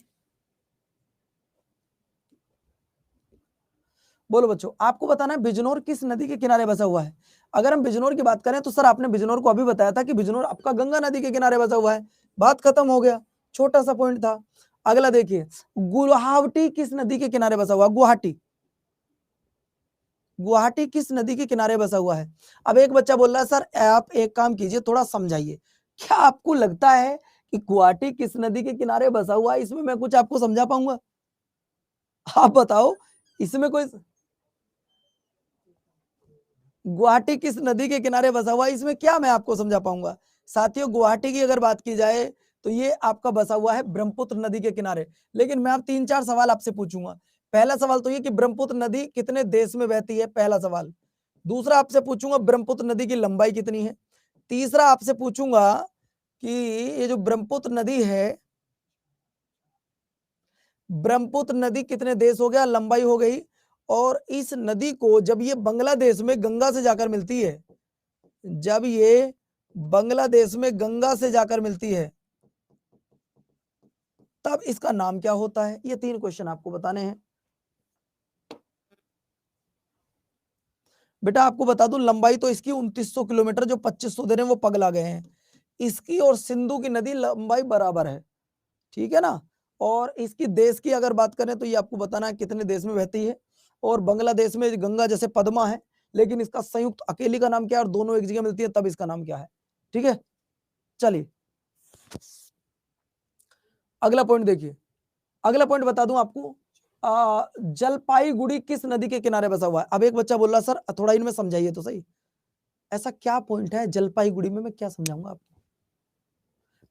S1: बोलो बच्चों, आपको बताना है बिजनौर किस नदी के किनारे बसा हुआ है। अगर हम बिजनौर की बात करें तो सर आपने बिजनौर को अभी बताया था कि बिजनौर आपका गंगा नदी के किनारे बसा हुआ है, बात खत्म हो गया, छोटा सा पॉइंट था। अगला देखिए, गुवाहाटी किस नदी के किनारे बसा हुआ है? गुवाहाटी, गुवाहाटी किस नदी के किनारे बसा हुआ है? अब एक बच्चा बोल रहा है सर आप एक काम कीजिए, थोड़ा समझाइए। क्या आपको लगता है कि गुवाहाटी किस नदी के किनारे बसा हुआ है? इसमें मैं कुछ आपको समझा पाऊंगा? आप बताओ, इसमें कोई, गुवाहाटी किस नदी के किनारे बसा हुआ है, इसमें क्या मैं आपको समझा पाऊंगा? साथियों गुवाहाटी की अगर बात की जाए तो ये आपका बसा हुआ है ब्रह्मपुत्र नदी के किनारे। लेकिन मैं आप 3-4 सवाल आपसे पूछूंगा। पहला सवाल तो ये कि ब्रह्मपुत्र नदी कितने देश में बहती है, पहला सवाल। दूसरा आपसे पूछूंगा ब्रह्मपुत्र नदी की लंबाई कितनी है। तीसरा आपसे पूछूंगा कि ये जो ब्रह्मपुत्र नदी है, ब्रह्मपुत्र नदी कितने देश हो गया, लंबाई हो गई। और इस नदी को जब ये बांग्लादेश में गंगा से जाकर मिलती है, जब ये बांग्लादेश में गंगा से जाकर मिलती है, तब इसका नाम क्या होता है? ये 3 क्वेश्चन आपको बताने हैं। बेटा आपको बता दूं, लंबाई तो इसकी 2900 किलोमीटर, जो 2500 दे रहे हैं वो पगला गए हैं। इसकी और सिंधु की नदी लंबाई बराबर है, ठीक है ना। और इसकी देश की अगर बात करें तो ये आपको बताना है कितने देश में बहती है। और बांग्लादेश में गंगा जैसे पद्मा है, लेकिन इसका संयुक्त अकेली का नाम क्या है, और दोनों एक जगह मिलती है तब इसका नाम क्या है? ठीक है, चलिए अगला पॉइंट देखिए। अगला पॉइंट बता दूं आपको, जलपाईगुड़ी किस नदी के किनारे बसा हुआ है? अब एक बच्चा बोल रहा सर थोड़ा इनमें समझाइए तो सही, ऐसा क्या पॉइंट है जलपाईगुड़ी में, मैं क्या समझाऊंगा आपको?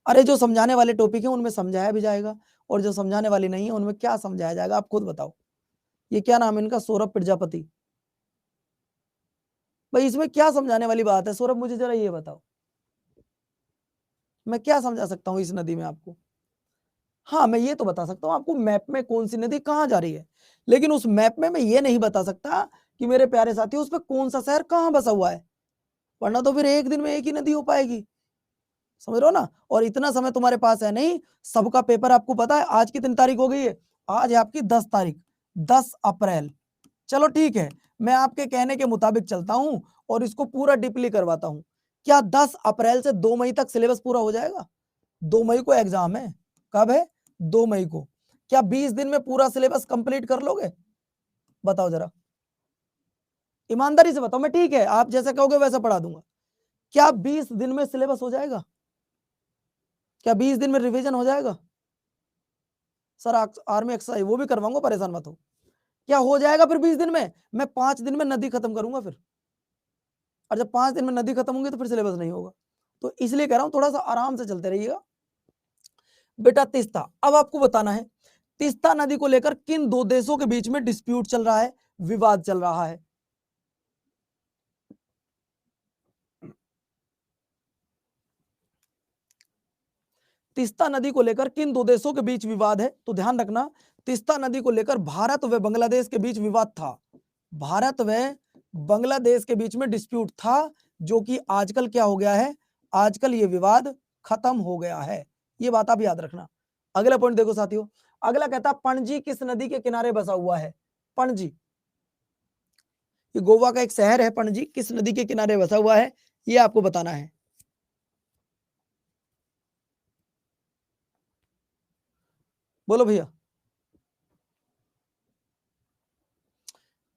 S1: अरे जो समझाने वाले टॉपिक है उनमें समझाया भी जाएगा, और जो समझाने वाले नहीं है उनमें क्या समझाया जाएगा, आप खुद बताओ। ये क्या नाम है इनका? सौरभ प्रजापति। भाई इसमें क्या समझाने वाली बात है सौरभ, मुझे जरा ये बताओ, मैं क्या समझा सकता हूँ इस नदी में आपको? हाँ मैं ये तो बता सकता हूँ आपको मैप में कौन सी नदी कहाँ जा रही है, लेकिन उस मैप में मैं ये नहीं बता सकता कि मेरे प्यारे साथी उस पर कौन सा शहर कहाँ बसा हुआ है, वरना तो फिर एक दिन में एक ही नदी हो पाएगी, समझ रहे हो ना। और इतना समय तुम्हारे पास है नहीं, सबका पेपर आपको पता है आज कितनी तारीख हो गई है, आज है आपकी 10 तारीख, 10 अप्रैल। चलो ठीक है, मैं आपके कहने के मुताबिक चलता हूं और इसको पूरा डीपली करवाता हूं। क्या 10 अप्रैल से 2 मई तक सिलेबस पूरा हो जाएगा? 2 मई को एग्जाम है, कब है? 2 मई को। क्या 20 दिन में पूरा सिलेबस कंप्लीट कर लोगे? बताओ जरा, ईमानदारी से बताओ। मैं ठीक है आप जैसा कहोगे वैसा पढ़ा दूंगा। क्या 20 दिन में सिलेबस हो जाएगा? क्या 20 दिन में रिवीजन हो जाएगा? सर आर्मी एक्सरसाइज वो भी करवाऊंगा, परेशान मत हो। क्या हो जाएगा फिर 20 दिन में? मैं 5 दिन में नदी खत्म करूंगा फिर, और जब 5 दिन में नदी खत्म होंगी तो फिर सिलेबस नहीं होगा। तो इसलिए कह रहा हूं थोड़ा सा आराम से चलते रहिएगा, बेटा तीस्ता। अब आपको बताना है तीस्ता नदी को लेकर किन दो देशों के बीच में डिस्प्यूट चल रहा है, विवाद चल रहा है। तीस्ता नदी को लेकर किन दो देशों के बीच विवाद है, तो ध्यान रखना तीस्ता नदी को लेकर भारत व बांग्लादेश के बीच विवाद था। भारत व बांग्लादेश के बीच में डिस्प्यूट था, जो कि आजकल क्या हो गया है, आजकल ये विवाद खत्म हो गया है। ये बात आप याद रखना। अगला पॉइंट देखो साथियों, अगला कहता पणजी किस नदी के किनारे बसा हुआ है। पणजी, ये गोवा का एक शहर है, पणजी किस नदी के किनारे बसा हुआ है, ये आपको बताना है। बोलो भैया,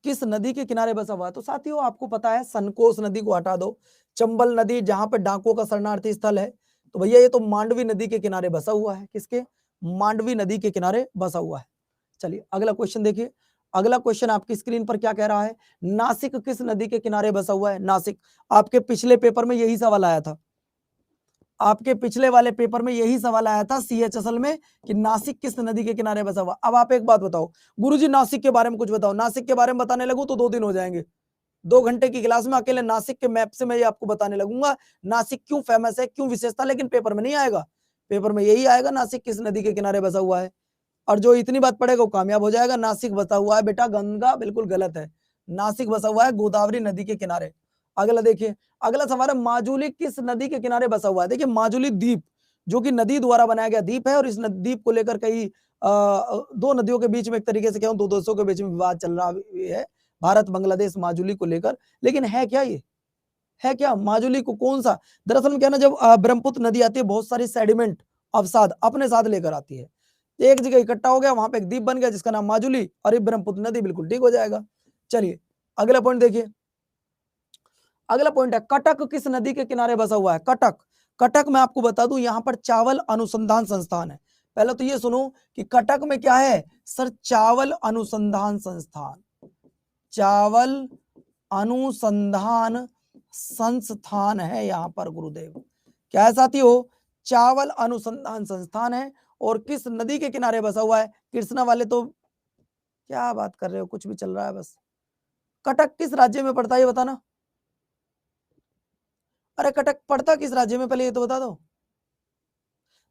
S1: किस नदी के किनारे बसा हुआ है, तो साथियों आपको पता है सनकोस नदी को हटा दो, चंबल नदी जहां पर डाकुओं का शरणार्थी स्थल है, तो भैया ये तो मांडवी नदी के किनारे बसा हुआ है। किसके, मांडवी नदी के किनारे बसा हुआ है। चलिए अगला क्वेश्चन देखिए, अगला क्वेश्चन आपकी स्क्रीन पर क्या कह रहा है, नासिक किस नदी के किनारे बसा हुआ है। नासिक, आपके पिछले पेपर में यही सवाल आया था, आपके पिछले वाले पेपर में यही सवाल आया था CHSL में कि नासिक किस नदी के किनारे बसा हुआ। अब आप एक बात बताओ गुरुजी, नासिक के बारे में कुछ बताओ। नासिक के बारे में बताने लगूं तो 2 दिन हो जाएंगे। 2 घंटे की क्लास में अकेले नासिक के मैप से मैं ये आपको बताने लगूंगा नासिक क्यों फेमस है, क्यों विशेषता, लेकिन पेपर में नहीं आएगा। पेपर में यही आएगा नासिक किस नदी के किनारे बसा हुआ है, और जो इतनी बात पढ़ेगा वो कामयाब हो जाएगा। नासिक बसा हुआ है बेटा गंगा, बिल्कुल गलत है। नासिक बसा हुआ है गोदावरी नदी के किनारे। अगला देखिए, अगला सवाल है माजुली किस नदी के किनारे बसा हुआ है। देखिए माजुली द्वीप जो कि नदी द्वारा बनाया गया द्वीप है, और इस द्वीप को लेकर कई 2 नदियों के बीच में एक तरीके से कहूं 2 देशों के बीच में विवाद चल रहा है, भारत बांग्लादेश माजुली को लेकर। लेकिन है क्या, ये है क्या माजुली को कौन सा, दरअसल में क्या ना, जब ब्रह्मपुत्र नदी आती है बहुत सारी सेडिमेंट अवसाद अपने साथ लेकर आती है, एक जगह इकट्ठा हो गया, वहां पे एक द्वीप बन गया जिसका नाम माजुली, और ये ब्रह्मपुत्र नदी, बिल्कुल ठीक हो जाएगा। चलिए अगला पॉइंट देखिए, अगला पॉइंट है कटक किस नदी के किनारे बसा हुआ है। कटक, कटक मैं आपको बता दूं यहां पर चावल अनुसंधान संस्थान है। पहले तो ये सुनो कि कटक में क्या है सर, चावल अनुसंधान संस्थान, चावल अनुसंधान संस्थान है यहां पर गुरुदेव। क्या है साथियों, चावल अनुसंधान संस्थान है, और किस नदी के किनारे बसा हुआ है, कृष्णा वाले तो क्या बात कर रहे हो, कुछ भी चल रहा है बस। कटक किस राज्य में पड़ता है ये बताना। अरे कटक पड़ता किस राज्य में, पहले ये तो बता दो।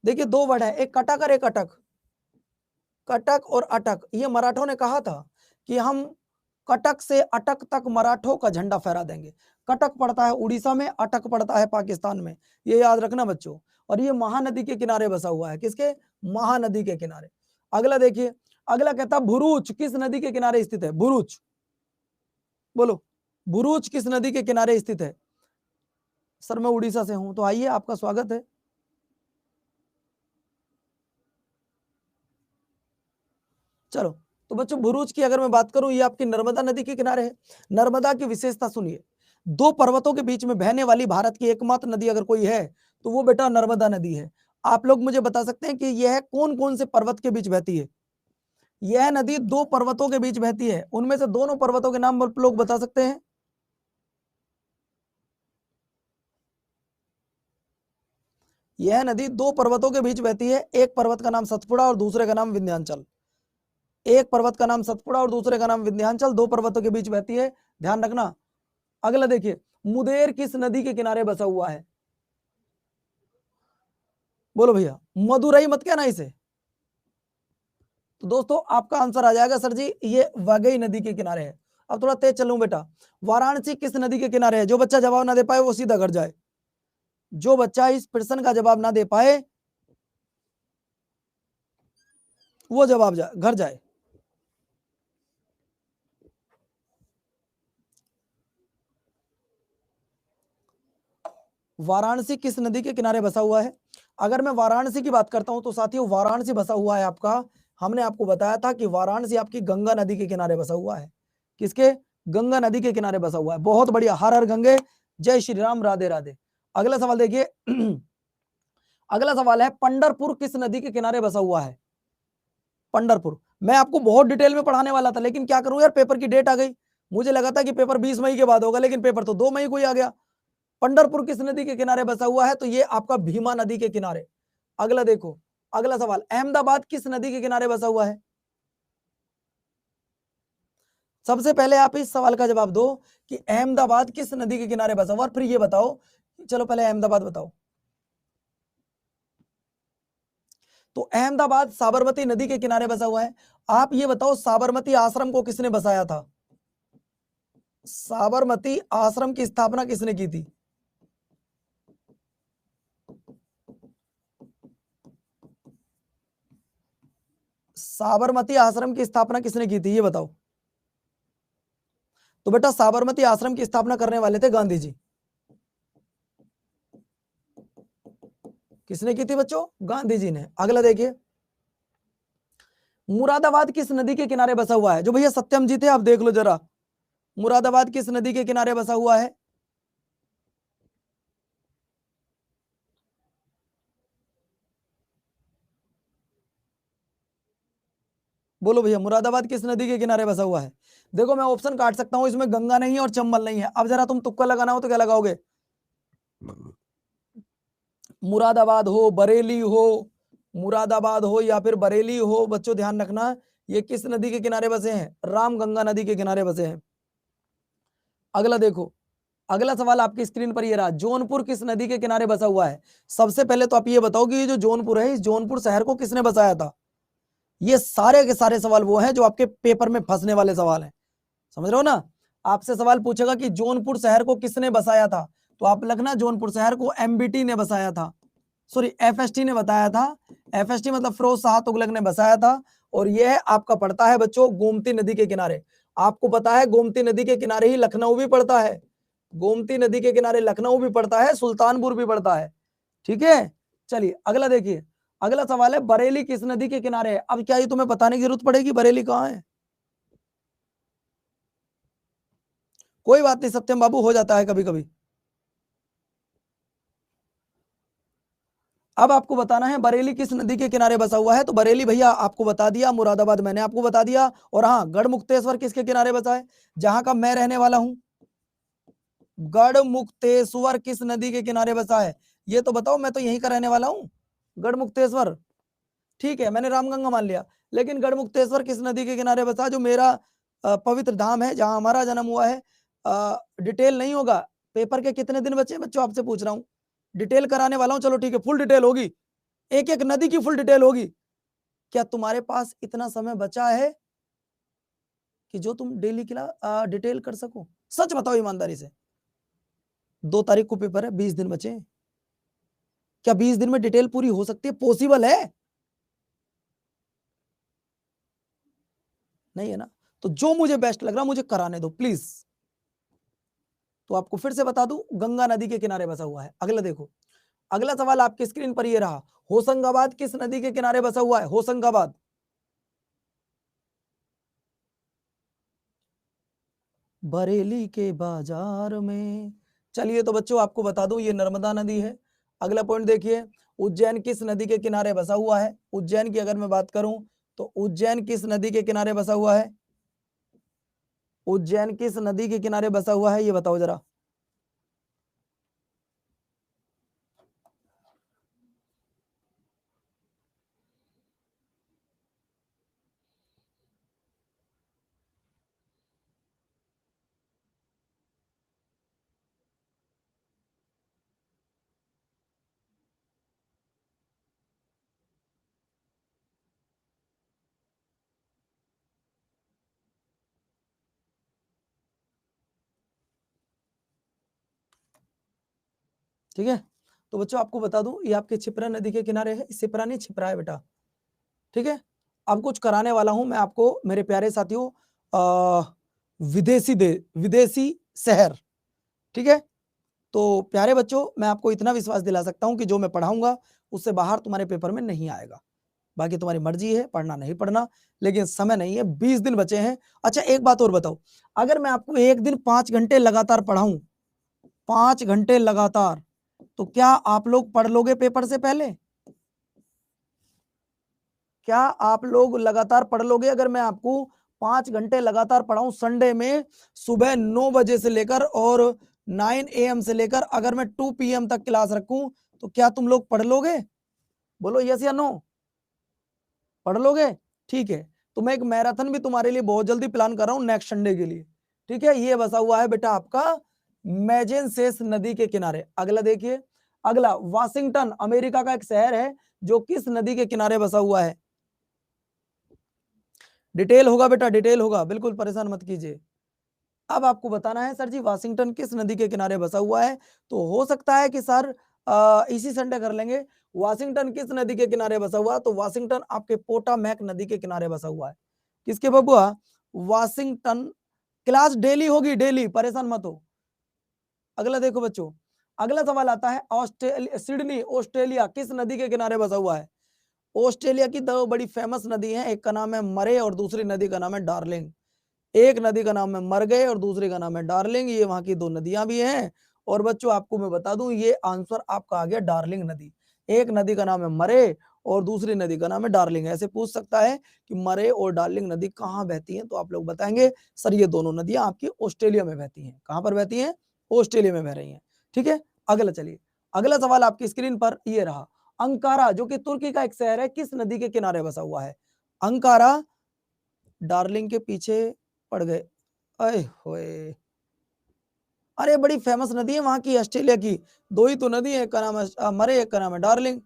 S1: देखिए 2 वर्ड है, एक कटक और एक अटक। कटक और अटक, ये मराठों ने कहा था कि हम कटक से अटक तक मराठों का झंडा फहरा देंगे। कटक पड़ता है उड़ीसा में, अटक पड़ता है पाकिस्तान में, ये याद रखना बच्चों। और ये महानदी के किनारे बसा हुआ है, किसके, महानदी के किनारे। अगला देखिए, अगला कहता भुरूच किस नदी के किनारे स्थित है। भुरूच, बोलो भुरूच किस नदी के किनारे स्थित है। सर मैं उड़ीसा से हूं, तो आइए आपका स्वागत है। चलो तो बच्चों भुरूच की अगर मैं बात करूं, ये आपकी नर्मदा नदी के किनारे है। नर्मदा की विशेषता सुनिए, 2 पर्वतों के बीच में बहने वाली भारत की एकमात्र नदी अगर कोई है तो वो बेटा नर्मदा नदी है। आप लोग मुझे बता सकते हैं कि यह कौन कौन से पर्वत के बीच बहती है। यह नदी 2 पर्वतों के बीच बहती है, उनमें से दोनों पर्वतों के नाम आप लोग बता सकते हैं। यह नदी 2 पर्वतों के बीच बहती है, एक पर्वत का नाम सतपुड़ा और दूसरे का नाम विंध्याचल। एक पर्वत का नाम सतपुड़ा और दूसरे का नाम विंध्याचल, 2 पर्वतों के बीच बहती है, ध्यान रखना। अगला देखिए, मुदेर किस नदी के किनारे बसा हुआ है। बोलो भैया, मदुरई मत कहना इसे। तो दोस्तों आपका आंसर आ जाएगा सर जी, ये वागई नदी के किनारे है। अब थोड़ा तेज चलूं बेटा, वाराणसी किस नदी के किनारे है। जो बच्चा जवाब ना दे पाए वो सीधा घर जाए, जो बच्चा इस प्रश्न का जवाब ना दे पाए वो जवाब घर जाए। वाराणसी किस नदी के किनारे बसा हुआ है। अगर मैं वाराणसी की बात करता हूं तो साथियों वाराणसी बसा हुआ है आपका, हमने आपको बताया था कि वाराणसी आपकी गंगा नदी के किनारे बसा हुआ है। किसके, गंगा नदी के किनारे बसा हुआ है। बहुत बढ़िया, हर हर गंगे, जय श्री राम, राधे राधे। अगला सवाल देखिए अगला सवाल है पंढरपुर किस नदी के किनारे बसा हुआ है। पंढरपुर, मैं आपको बहुत डिटेल में पढ़ाने वाला था, लेकिन क्या करूं यार, पेपर की डेट आ गई। मुझे लगा था कि पेपर 20 मई के बाद होगा, लेकिन पेपर तो 2 मई को ही आ गया। पंढरपुर किस नदी के किनारे बसा हुआ है, तो ये आपका भीमा नदी के किनारे। अगला देखो, अगला सवाल, अहमदाबाद किस नदी के किनारे बसा हुआ है? सबसे पहले आप इस सवाल का जवाब दो कि अहमदाबाद किस नदी के किनारे बसा हुआ, और फिर ये बताओ, चलो पहले अहमदाबाद बताओ। तो अहमदाबाद साबरमती नदी के किनारे बसा हुआ है। आप ये बताओ, साबरमती आश्रम को किसने बसाया था? साबरमती आश्रम की स्थापना किसने की थी? साबरमती आश्रम की स्थापना किसने की थी, ये बताओ। तो बेटा साबरमती आश्रम की स्थापना करने वाले थे गांधी जी। किसने की थी बच्चों? गांधी जी ने। अगला देखिए, मुरादाबाद किस नदी के किनारे बसा हुआ है? जो भैया सत्यम जी थे, आप देख लो जरा, मुरादाबाद किस नदी के किनारे बसा हुआ है? बोलो भैया, मुरादाबाद किस नदी के किनारे बसा हुआ है? देखो मैं ऑप्शन काट सकता हूं, इसमें गंगा नहीं है और चंबल नहीं है। अब जरा तुम तुक्का लगाना हो तो क्या लगाओगे? मुरादाबाद हो, बरेली हो, मुरादाबाद हो या फिर बरेली हो, बच्चों ध्यान रखना, ये किस नदी के किनारे बसे हैं? रामगंगा नदी के किनारे बसे हैं। अगला देखो, अगला सवाल आपकी स्क्रीन पर ये रहा, जौनपुर किस नदी के किनारे बसा हुआ है? सबसे पहले तो आप ये बताओ कि ये जो जौनपुर है, इस जौनपुर शहर को किसने बसाया था? ये सारे के सारे सवाल वो हैं जो आपके पेपर में फंसने वाले सवाल हैं, समझ रहे हो ना? आपसे सवाल पूछेगा कि जौनपुर शहर को किसने बसाया था, तो आप लिखना जौनपुर शहर को एमबीटी ने बसाया था, सॉरी एफएसटी ने बताया था। एफएसटी मतलब फिरोज शाह तुगलक ने बसाया था। और यह आपका पड़ता है बच्चों गोमती नदी के किनारे। आपको पता है गोमती नदी के किनारे ही लखनऊ भी पड़ता है, गोमती नदी के किनारे लखनऊ भी पड़ता है, सुल्तानपुर भी पड़ता है। ठीक है, चलिए अगला देखिए, अगला सवाल है, बरेली किस नदी के किनारे है? अब क्या ये तुम्हें बताने की जरूरत पड़ेगी बरेली कहाँ है? कोई बात नहीं सत्यम बाबू, हो जाता है कभी कभी। अब आपको बताना है बरेली किस नदी के किनारे बसा हुआ है। तो बरेली भैया आपको बता दिया, मुरादाबाद मैंने आपको बता दिया, और हाँ गढ़मुक्तेश्वर किसके किनारे बसा है? जहां का मैं रहने वाला हूं, गढ़मुक्तेश्वर किस नदी के किनारे बसा है? ये तो बताओ, मैं तो यहीं का रहने वाला हूं, गढ़मुक्तेश्वर। ठीक है, मैंने रामगंगा मान लिया, लेकिन गढ़मुक्तेश्वर किस नदी के किनारे बसा, जो मेरा पवित्र धाम है, जहां हमारा जन्म हुआ है। डिटेल नहीं होगा, पेपर के कितने दिन बचे बच्चों, आपसे पूछ रहा हूँ, डिटेल कराने वाला हूँ। चलो ठीक है, फुल डिटेल होगी, एक एक नदी की फुल डिटेल होगी। क्या तुम्हारे पास इतना समय बचा है कि जो तुम डेली की डिटेल कर सको? सच बताओ ईमानदारी से, 2 तारीख को पेपर है, 20 दिन बचे हैं। क्या 20 दिन में डिटेल पूरी हो सकती है? पॉसिबल है? नहीं है ना? तो जो मुझे बेस्ट लग रहा मुझे कराने दो प्लीज। तो आपको फिर से बता दूं, गंगा नदी के किनारे बसा हुआ है। अगला देखो, अगला सवाल आपकी स्क्रीन पर ये रहा, होशंगाबाद किस नदी के किनारे बसा हुआ है? होशंगाबाद, बरेली के बाजार में। चलिए तो बच्चों आपको बता दूं, ये नर्मदा नदी है। अगला पॉइंट देखिए, उज्जैन किस नदी के किनारे बसा हुआ है? उज्जैन की अगर मैं बात करूं, तो उज्जैन किस नदी के किनारे बसा हुआ है? उज्जैन किस नदी के किनारे बसा हुआ है, ये बताओ जरा। ठीक है, तो बच्चों आपको बता दूं, ये आपके छिपरा नदी के किनारे है, छिपरा नहीं छिपरा है बेटा। ठीक है, अब कुछ कराने वाला हूं मैं आपको मेरे प्यारे साथियों, विदेशी शहर। ठीक है, तो प्यारे बच्चों मैं आपको इतना विश्वास दिला सकता हूं कि जो मैं पढ़ाऊंगा उससे बाहर तुम्हारे पेपर में नहीं आएगा। बाकी तुम्हारी मर्जी है पढ़ना नहीं पढ़ना, लेकिन समय नहीं है, 20 दिन बचे हैं। अच्छा एक बात और बताओ, अगर मैं आपको एक दिन 5 घंटे लगातार पढ़ाऊं, 5 घंटे लगातार, तो क्या आप लोग पढ़ लोगे पेपर से पहले? क्या आप लोग लगातार पढ़ लोगे अगर मैं आपको 5 घंटे लगातार पढ़ाऊं संडे में, सुबह 9 बजे से लेकर और 9 AM से लेकर अगर मैं 2 PM तक क्लास रखूं, तो क्या तुम लोग पढ़ लोगे? बोलो यस या नो। पढ़ लोगे? ठीक है, तो मैं एक मैराथन भी तुम्हारे लिए बहुत जल्दी प्लान कर रहा हूँ नेक्स्ट संडे के लिए। ठीक है, ये बसा हुआ है बेटा आपका मैजेंसेस नदी के किनारे। अगला देखिए, अगला वाशिंगटन अमेरिका का एक शहर है जो किस नदी के किनारे बसा हुआ है? डिटेल होगा बेटा, डिटेल होगा, बिल्कुल परेशान मत कीजिए। अब आपको बताना है सर जी वाशिंगटन किस नदी के किनारे बसा हुआ है? तो हो सकता है कि सर इसी संडे कर लेंगे। वाशिंगटन किस नदी के किनारे बसा हुआ है? तो वाशिंगटन आपके पोटामैक नदी के किनारे बसा हुआ है। किसके बबुआ? वाशिंगटन। क्लास डेली होगी, डेली, परेशान मत हो। अगला देखो बच्चों, अगला सवाल आता है सिडनी ऑस्ट्रेलिया किस नदी के किनारे बसा हुआ है? ऑस्ट्रेलिया की दो बड़ी फेमस नदी है, एक का नाम है मरे और दूसरी नदी का नाम है डार्लिंग। एक नदी का नाम है मरगे और दूसरी का नाम है डार्लिंग, ये वहां की दो नदियां भी हैं। और बच्चों आपको मैं बता दूं ये आंसर आपका आ गया डार्लिंग नदी। एक नदी का नाम है मरे और दूसरी नदी का नाम है डार्लिंग। ऐसे पूछ सकता है कि मरे और डार्लिंग नदी कहाँ बहती है, तो आप लोग बताएंगे सर ये दोनों नदियां आपकी ऑस्ट्रेलिया में बहती हैं। कहां पर बहती हैं? ऑस्ट्रेलिया में बह रही हैं। ठीक है, अगला चलिए, अगला सवाल आपकी स्क्रीन पर ये रहा। अंकारा जो कि तुर्की का एक शहर है किस नदी के किनारे बसा हुआ है? अंकारा डार्लिंग के पीछे पड़ गए। अय होए, अरे बड़ी फेमस नदी है वहां की ऑस्ट्रेलिया की। दो ही तो नदी है, एक का नाम है मरे, एक का नाम है डार्लिंग।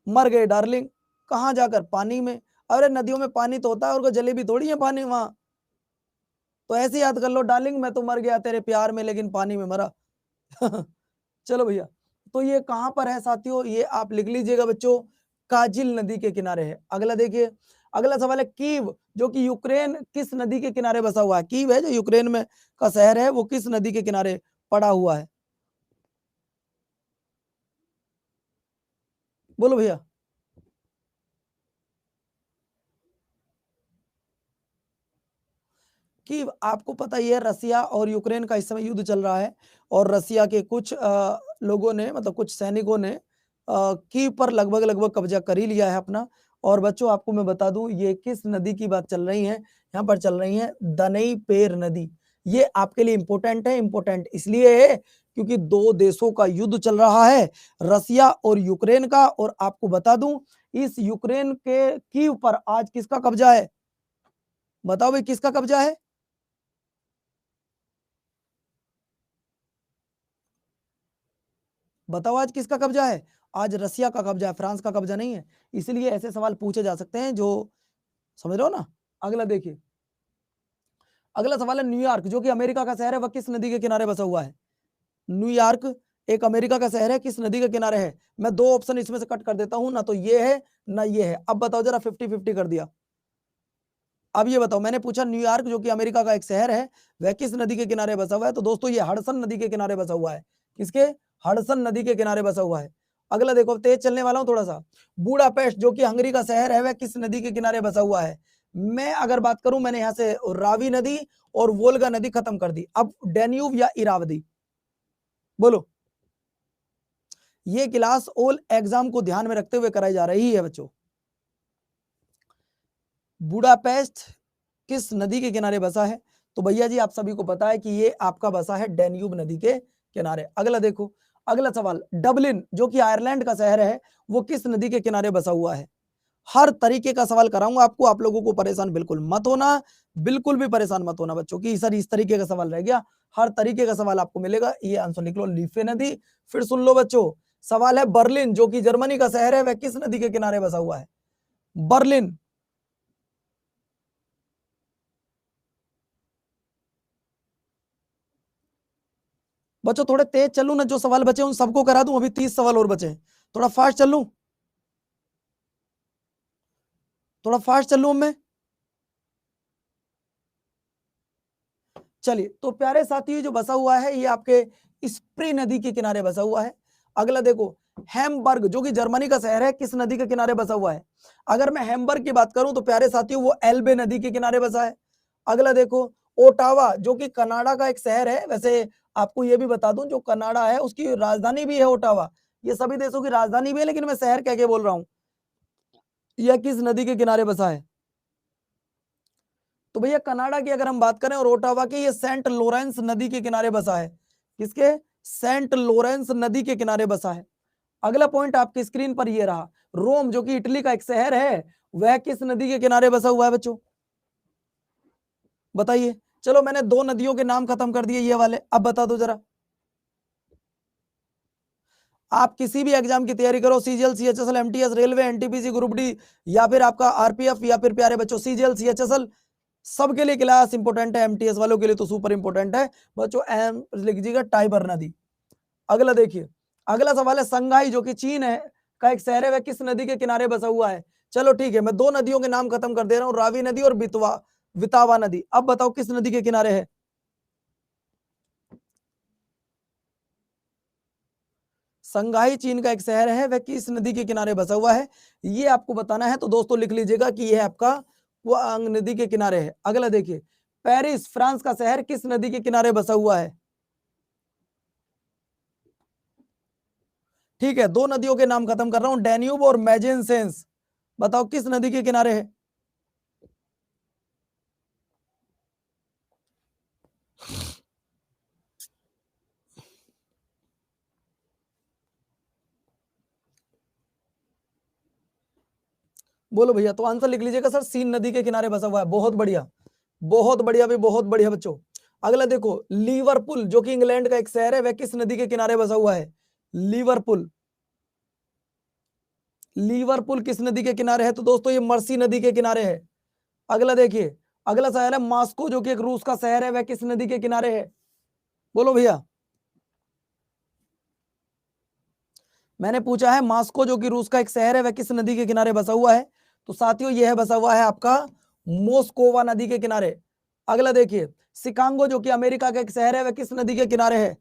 S1: मर गए डार्लिंग, कहाँ जाकर? पानी में। अरे नदियों में पानी तो होता है और कोई जलेबी थोड़ी है पानी वहां। तो ऐसे याद कर लो, डार्लिंग मैं तो मर गया तेरे प्यार में लेकिन पानी में मरा। चलो भैया, तो ये कहां पर है साथियों? ये आप लिख लीजिएगा बच्चों, काजिल नदी के किनारे है। अगला देखिए, अगला सवाल है कीव जो कि यूक्रेन किस नदी के किनारे बसा हुआ है? कीव है जो यूक्रेन में का शहर है, वो किस नदी के किनारे पड़ा हुआ है? बोलो भैया। कि आपको पता ही है रसिया और यूक्रेन का इस समय युद्ध चल रहा है और रसिया के कुछ लोगों ने मतलब कुछ सैनिकों ने कीव पर लगभग लगभग कब्जा कर ही लिया है अपना। और बच्चों आपको मैं बता दूं ये किस नदी की बात चल रही है? यहाँ पर चल रही है दनई पेर नदी। ये आपके लिए इंपॉर्टेंट है, इंपॉर्टेंट इसलिए है क्योंकि दो देशों का युद्ध चल रहा है, रसिया और यूक्रेन का। और आपको बता दूं इस यूक्रेन के कीव पर आज किसका कब्जा है? बताओ भाई किसका कब्जा है? बताओ आज किसका कब्जा है? आज रसिया का कब्जा है, फ्रांस का कब्जा नहीं है। इसलिए ऐसे सवाल पूछे जा सकते हैं जो, समझ रहे हो ना। अगला देखिए, अगला सवाल है न्यूयॉर्क जो कि अमेरिका का शहर है वह किस नदी के किनारे बसा हुआ है? न्यूयॉर्क एक अमेरिका का शहर है, किस नदी के किनारे है? मैं दो ऑप्शन इसमें से कट कर देता हूं, ना तो ये है ना ये है। अब बताओ जरा, 50-50 कर दिया। अब ये बताओ, मैंने पूछा न्यूयॉर्क जो कि अमेरिका का एक शहर है वह किस नदी के किनारे बसा हुआ है? तो दोस्तों ये हडसन नदी के किनारे बसा हुआ है। किसके? हडसन नदी के किनारे बसा हुआ है। अगला देखो, तेज चलने वाला हूं थोड़ा सा। बूडापेस्ट जो कि हंगरी का शहर है वह किस नदी के किनारे बसा हुआ है? मैं अगर बात करूं, मैंने यहां से रावी नदी और वोल्गा नदी खत्म कर दी। अब डेन्यूब या इरावदी, बोलो। ये क्लास ऑल एग्जाम को ध्यान में रखते हुए कराई जा रही है बच्चों। बुडापेस्ट किस नदी के किनारे बसा है? तो भैया जी आप सभी को पता है कि ये आपका बसा है डेन्यूब नदी के किनारे। अगला देखो, अगला सवाल, डबलिन जो कि आयरलैंड का शहर है वो किस नदी के किनारे बसा हुआ है? हर तरीके का सवाल कराऊंगा आपको, आप लोगों को परेशान बिल्कुल मत होना, बिल्कुल भी परेशान मत होना बच्चों की सर इस तरीके का सवाल रह गया। हर तरीके का सवाल आपको मिलेगा, ये आंसर निकलो लीफे नदी। फिर सुन लो बच्चों, सवाल है बर्लिन जो कि जर्मनी का शहर है वह किस नदी के किनारे बसा हुआ है? बर्लिन। बच्चों थोड़े तेज चलूं ना, जो सवाल बचे उन सबको करा दूं, अभी 30 सवाल और बचे, थोड़ा फास्ट चलूं, थोड़ा फास्ट चलूं मैं। चलिए, तो प्यारे साथियों जो बसा हुआ है ये आपके स्प्री नदी के किनारे बसा हुआ है। अगला देखो, हैम्बर्ग जो कि जर्मनी का शहर है किस नदी के किनारे बसा हुआ है? अगर मैं हैम्बर्ग की बात करूं तो प्यारे साथियों वो एल्बे नदी के किनारे बसा है। अगला देखो, ओटावा जो कि कनाडा का एक शहर है, वैसे आपको ये भी बता दूं जो कनाडा है उसकी राजधानी भी है ओटावा। ये सभी देशों की राजधानी भी है लेकिन मैं शहर कह के बोल रहा हूं। यह किस नदी के किनारे बसा है? तो भैया कनाडा की अगर हम बात करें और ओटावा की, ये सेंट लॉरेंस नदी के किनारे बसा है। किसके? सेंट लॉरेंस नदी के किनारे बसा है। अगला पॉइंट आपकी स्क्रीन पर ये रहा, रोम जो कि इटली का एक शहर है वह किस नदी के किनारे बसा हुआ है बच्चों? बताइए। चलो मैंने दो नदियों के नाम खत्म कर दिए ये वाले, अब बता दो जरा। आप किसी भी एग्जाम की तैयारी करो, CGL, CHSL, MTS, railway, NTPC, group D, या फिर आपका आरपीएफ, या फिर प्यारे बच्चों सीजीएल, सीएचएसएल, सबके लिए क्लास इंपोर्टेंट है। एमटीएस वालों के लिए तो सुपर इंपोर्टेंट है बच्चों। एम लिख दीजिएगा, टाइबर नदी। अगला देखिए, अगला सवाल है संघाई जो कि चीन है का एक शहर है, वह किस नदी के किनारे बसा हुआ है? चलो ठीक है, मैं दो नदियों के नाम खत्म कर दे रहा हूं, रावी नदी और वितावा नदी। अब बताओ किस नदी के किनारे है? संघाई चीन का एक शहर है, वह किस नदी के किनारे बसा हुआ है, ये आपको बताना है। तो दोस्तों लिख लीजिएगा कि यह आपका क्वांग नदी के किनारे है। अगला देखिए, पेरिस फ्रांस का शहर किस नदी के किनारे बसा हुआ है? ठीक है, दो नदियों के नाम खत्म कर रहा हूं, डैन्यूब और मैजेंसेंस। बताओ किस नदी के किनारे है? बोलो भैया। तो आंसर लिख लीजिएगा सर, सीन नदी के किनारे बसा हुआ है। बहुत बढ़िया, बहुत बढ़िया भी, बहुत बढ़िया बच्चों। अगला देखो, लिवरपूल जो कि इंग्लैंड का एक शहर है, वह किस नदी के किनारे बसा हुआ है? लिवरपूल, लिवरपूल किस नदी के किनारे है? तो दोस्तों ये मर्सी नदी के किनारे है। अगला देखिए, अगला शहर है मॉस्को जो कि एक रूस का शहर है, वह किस नदी के किनारे है? बोलो भैया। मैंने पूछा है मॉस्को जो कि रूस का एक शहर है, वह किस नदी के किनारे बसा हुआ है? तो साथियों यह बसा हुआ है आपका मोस्कोवा नदी के किनारे। अगला देखिए, शिकागो जो कि अमेरिका का एक शहर है, वह किस नदी के किनारे है?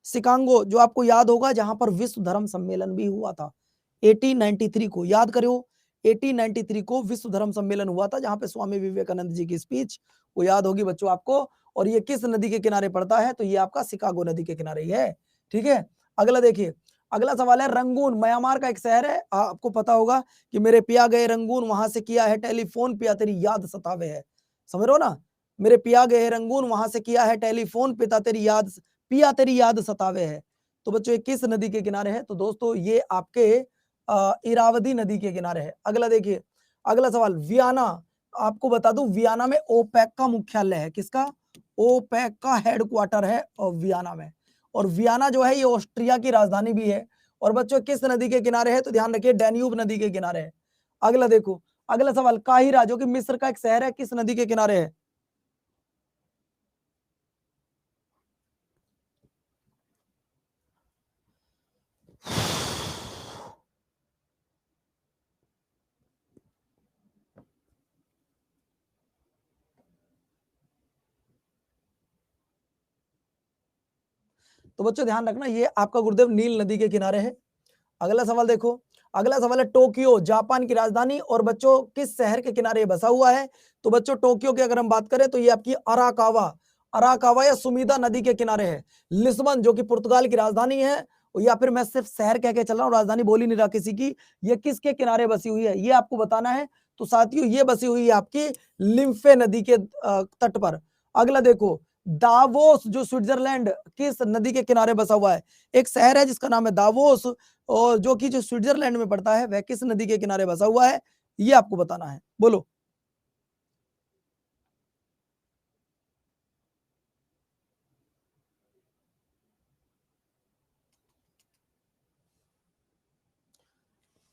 S1: शिकागो जो आपको याद होगा, जहां पर विश्व धर्म सम्मेलन भी हुआ था 1893 को, याद करो 1893 को विश्व धर्म सम्मेलन हुआ था, जहां पे स्वामी विवेकानंद जी की स्पीच वो याद होगी बच्चों आपको। और ये किस नदी के किनारे पड़ता है? तो ये आपका शिकागो नदी के किनारे ही है। ठीक है, अगला देखिए, अगला सवाल है रंगून म्यांमार का एक शहर है। आपको पता होगा कि मेरे पिया गए रंगून, वहां से किया है टेलीफोन, पिया तेरी याद सतावे है। समझ रहे हो ना? मेरे पिया गए रंगून, वहां से किया है टेलीफोन, पिया तेरी याद सतावे है। तो बच्चों ये किस नदी के किनारे है? तो दोस्तों ये आपके इरावदी नदी के किनारे है। अगला देखिए, अगला सवाल, वियना। आपको बता दूं, वियना में ओपेक का मुख्यालय है। किसका? ओपेक का हेडक्वार्टर है और वियना में। और वियना जो है ये ऑस्ट्रिया की राजधानी भी है। और बच्चों किस नदी के किनारे है? तो ध्यान रखिए, डैन्यूब नदी के किनारे है। अगला देखो, अगला सवाल, काहिरा जो कि मिस्र का एक शहर है, किस नदी के किनारे है? तो बच्चों ध्यान रखना, ये आपका गुरुदेव नील नदी के किनारे है। अगला सवाल देखो, अगला सवाल है टोक्यो जापान की राजधानी और बच्चों किस शहर के किनारे बसा हुआ है? तो बच्चों टोक्यो की अगर हम बात करें तो ये आपकी अराकावा, अराकावा या सुमीदा नदी के किनारे है। लिस्बन जो कि पुर्तगाल की राजधानी है, या फिर मैं सिर्फ शहर कह के चल रहा हूं, राजधानी बोल ही नहीं रहा किसी की, ये किसके किनारे बसी हुई है ये आपको बताना है। तो साथियों ये बसी हुई है आपकी लिम्फे नदी के तट पर। अगला देखो, दावोस जो स्विट्जरलैंड किस नदी के किनारे बसा हुआ है? एक शहर है जिसका नाम है दावोस, और जो कि जो स्विट्जरलैंड में पड़ता है, वह किस नदी के किनारे बसा हुआ है? ये आपको बताना है। बोलो।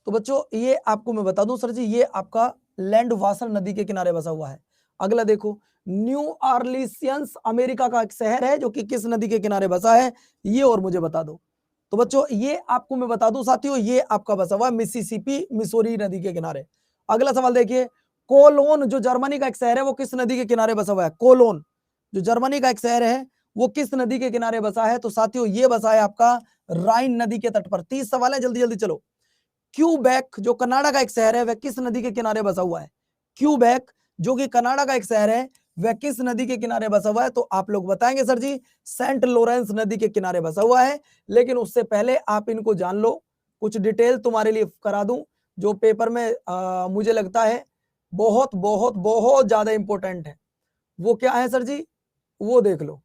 S1: तो बच्चों ये आपको मैं बता दूं सर जी, ये आपका लैंड वासर नदी के किनारे बसा हुआ है। अगला देखो, न्यू ऑरलियंस अमेरिका का एक शहर है जो कि किस नदी के किनारे बसा है? ये और मुझे बता दो। तो बच्चों ये आपको मैं बता दूं साथियों, ये आपका बसा हुआ है मिसिसिपी मिसोरी नदी के किनारे। अगला सवाल देखिए, कोलोन जो जर्मनी का एक शहर है, वो किस नदी के किनारे बसा हुआ है? कोलोन जो जर्मनी का एक शहर है, वो किस नदी के किनारे बसा है? तो साथियों ये बसा है आपका राइन नदी के तट पर। 30 सवाल है, जल्दी जल्दी चलो। क्यूबेक जो कनाडा का एक शहर है, वह किस नदी के किनारे बसा हुआ है? क्यूबेक जो कि कनाडा का एक शहर है, वह किस नदी के किनारे बसा हुआ है? तो आप लोग बताएंगे सर जी, सेंट लॉरेंस नदी के किनारे बसा हुआ है। लेकिन उससे पहले आप इनको जान लो, कुछ डिटेल तुम्हारे लिए करा दूं जो पेपर में मुझे लगता है बहुत बहुत बहुत ज्यादा इंपॉर्टेंट है। वो क्या है सर जी? वो देख लो,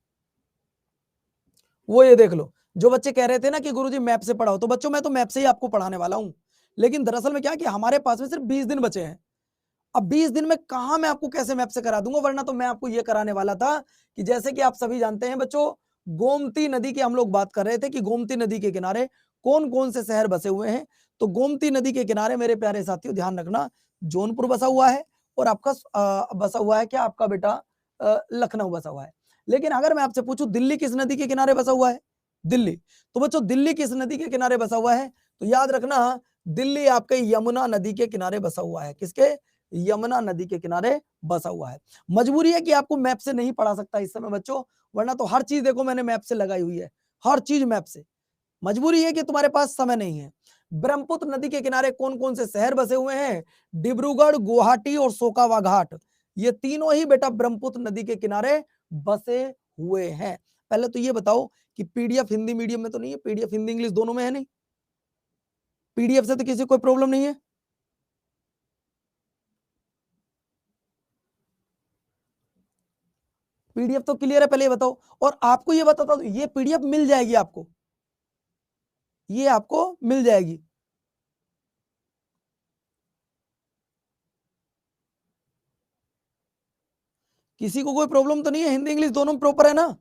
S1: वो ये देख लो। जो बच्चे कह रहे थे ना कि गुरुजी मैप से पढ़ाओ, तो बच्चों मैं तो मैप से ही आपको पढ़ाने वाला हूं। लेकिन दरअसल में क्या है कि हमारे पास में सिर्फ 20 दिन बचे हैं। अब 20 दिन में कहां मैं आपको कैसे मैप से करा दूंगा, वरना तो मैं आपको ये कराने वाला था कि जैसे कि आप सभी जानते हैं बच्चों, गोमती नदी की हम लोग बात कर रहे थे कि गोमती नदी के किनारे कौन कौन से शहर बसे हुए हैं। तो गोमती नदी के किनारे मेरे प्यारे साथियों ध्यान रखना, जौनपुर बसा हुआ है और आपका बसा हुआ है क्या, आपका बेटा लखनऊ बसा हुआ है। लेकिन अगर मैं आपसे पूछूं दिल्ली किस नदी के किनारे बसा हुआ है, दिल्ली, तो बच्चों दिल्ली किस नदी के किनारे बसा हुआ है, तो याद रखना दिल्ली आपके यमुना नदी के किनारे बसा हुआ है। किसके, यमुना नदी के किनारे बसा हुआ है। मजबूरी है कि आपको मैप से नहीं पढ़ा सकता इस समय बच्चों, वरना तो हर चीज देखो मैंने मैप से लगाई हुई है, हर चीज मैप से। मजबूरी है कि तुम्हारे पास समय नहीं है। ब्रह्मपुत्र नदी के किनारे कौन कौन से शहर बसे हुए हैं, डिब्रूगढ़, गुवाहाटी और सोकावा घाट, ये तीनों ही बेटा ब्रह्मपुत्र नदी के किनारे बसे हुए हैं। पहले तो ये बताओ कि पीडीएफ हिंदी मीडियम में तो नहीं है, पीडीएफ हिंदी इंग्लिश दोनों में है नहीं, पीडीएफ से तो किसी कोई प्रॉब्लम नहीं है। पीडीएफ तो क्लियर है, पहले ये बताओ। और आपको ये बताता हूं, ये पीडीएफ मिल जाएगी आपको, ये आपको मिल जाएगी। किसी को कोई प्रॉब्लम तो नहीं है, हिंदी इंग्लिश दोनों प्रॉपर है ना।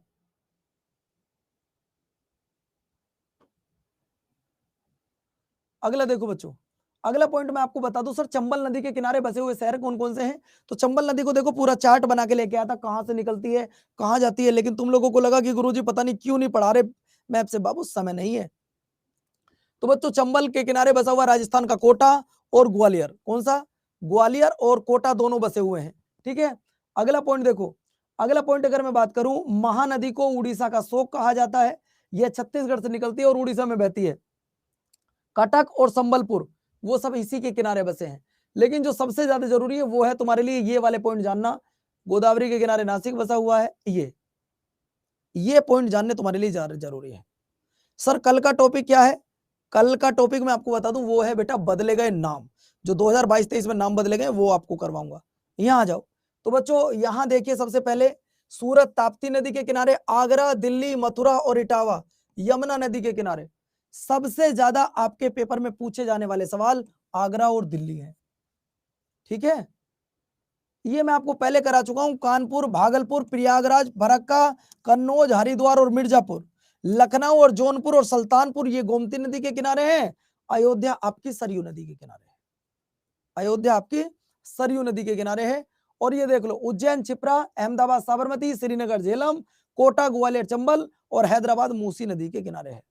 S1: अगला देखो बच्चों, अगला पॉइंट मैं आपको बता दूं सर, चंबल नदी के किनारे बसे हुए शहर कौन कौन से हैं। तो चंबल नदी को देखो पूरा चार्ट बना के लेके आया था, कहां से निकलती है कहां जाती है, लेकिन तुम लोगों को लगा कि गुरुजी पता नहीं क्यों नहीं पढ़ा रहे मैप से। बाबू समय नहीं है। तो बच्चों चंबल के किनारे बसा हुआ राजस्थान का कोटा और ग्वालियर, कौन सा, ग्वालियर और कोटा दोनों बसे हुए हैं। ठीक है, अगला पॉइंट देखो, अगला पॉइंट अगर मैं बात करूं, महानदी को उड़ीसा का शोक कहा जाता है, यह छत्तीसगढ़ से निकलती है और उड़ीसा में बहती है। कटक और संबलपुर वो सब इसी के किनारे बसे हैं। लेकिन जो सबसे ज्यादा जरूरी है वो है तुम्हारे लिए ये वाले पॉइंट जानना, गोदावरी के किनारे नासिक बसा हुआ है, ये पॉइंट जानने तुम्हारे लिए जरूरी है। सर कल का टॉपिक क्या है, कल का टॉपिक मैं आपको बता दूं, वो है बेटा बदले गए नाम, जो 2022-23 में नाम बदले गए वो आपको करवाऊंगा। यहां आ जाओ। तो बच्चों यहां देखिए, सबसे पहले सूरत ताप्ती नदी के किनारे, आगरा, दिल्ली, मथुरा और इटावा यमुना नदी के किनारे। सबसे ज्यादा आपके पेपर में पूछे जाने वाले सवाल आगरा और दिल्ली हैं। ठीक है, ये मैं आपको पहले करा चुका हूं, कानपुर, भागलपुर, प्रयागराज, फरक्का, कन्नौज, हरिद्वार और मिर्जापुर, लखनऊ और जौनपुर और सुल्तानपुर ये गोमती नदी के किनारे हैं। अयोध्या आपकी सरयू नदी के किनारे है, अयोध्या आपकी सरयू नदी के किनारे है। और ये देख लो, उज्जैन, छिपरा, अहमदाबाद, साबरमती, श्रीनगर, झेलम, कोटा, ग्वालियर, चंबल और हैदराबाद मूसी नदी के किनारे है।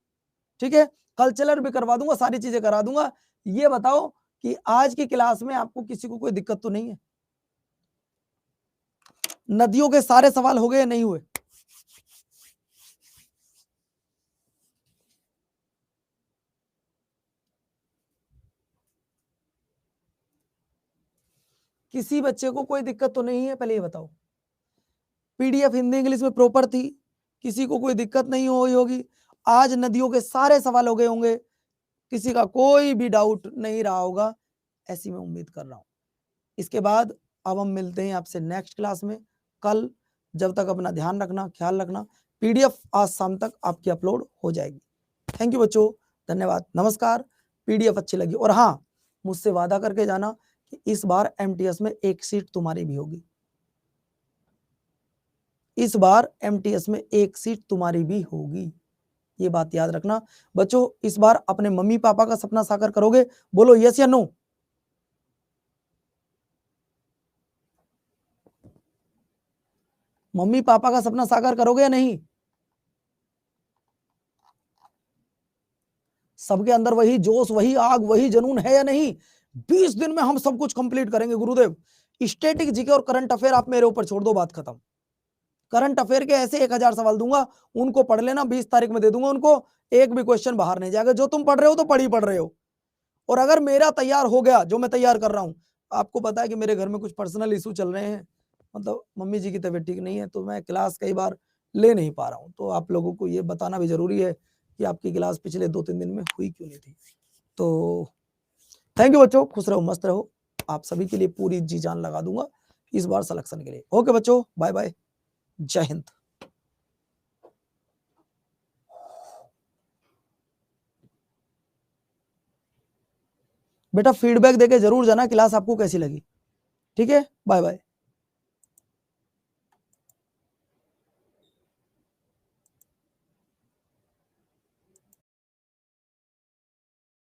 S1: ठीक है, कल्चरल भी करवा दूंगा, सारी चीजें करा दूंगा। ये बताओ कि आज की क्लास में आपको किसी को कोई दिक्कत तो नहीं है, नदियों के सारे सवाल हो गए या नहीं हुए। किसी बच्चे को कोई दिक्कत तो नहीं है, पहले ये बताओ। पीडीएफ हिंदी इंग्लिश में प्रॉपर थी, किसी को कोई दिक्कत नहीं हुई होगी। आज नदियों के सारे सवाल हो गए होंगे, किसी का कोई भी डाउट नहीं रहा होगा, ऐसी मैं उम्मीद कर रहा हूं। इसके बाद अब हम मिलते हैं आपसे नेक्स्ट क्लास में कल। जब तक अपना ध्यान रखना, ख्याल रखना। पीडीएफ आज शाम तक आपकी अपलोड हो जाएगी। थैंक यू बच्चों, धन्यवाद, नमस्कार। पीडीएफ अच्छी लगी और हाँ, मुझसे वादा करके जाना कि इस बार एमटीएस में एक सीट तुम्हारी भी होगी, इस बार एमटीएस में एक सीट तुम्हारी भी होगी, ये बात याद रखना बच्चों। इस बार अपने मम्मी पापा का सपना साकार करोगे, बोलो यस या नो। मम्मी पापा का सपना साकार करोगे या नहीं। सबके अंदर वही जोश, वही आग, वही जुनून है या नहीं। 20 दिन में हम सब कुछ कंप्लीट करेंगे गुरुदेव। स्टैटिक जीके और करंट अफेयर आप मेरे ऊपर छोड़ दो, बात खत्म। करंट अफेयर के ऐसे 1000 सवाल दूंगा, उनको पढ़ लेना, 20 तारीख में दे दूंगा उनको, एक भी क्वेश्चन बाहर नहीं जाएगा। जो तुम पढ़ रहे हो तो पढ़ रहे हो। और अगर मेरा तैयार हो गया, जो मैं तैयार कर रहा हूं, आपको पता है कि मेरे घर में कुछ पर्सनल इशू चल रहे हैं, मतलब मम्मी जी की तबीयत ठीक नहीं है, तो मैं क्लास कई बार ले नहीं पा रहा हूं। तो आप लोगों को ये बताना भी जरूरी है कि आपकी क्लास पिछले 2-3 दिन में हुई क्यों नहीं थी। तो थैंक यू बच्चों, खुश रहो, मस्त रहो। आप सभी के लिए पूरी जी जान लगा दूंगा इस बार सिलेक्शन के लिए। ओके बच्चों, बाय बाय, जय हिंद। बेटा फीडबैक देके जरूर जाना क्लास आपको कैसी लगी। ठीक है, बाय बाय।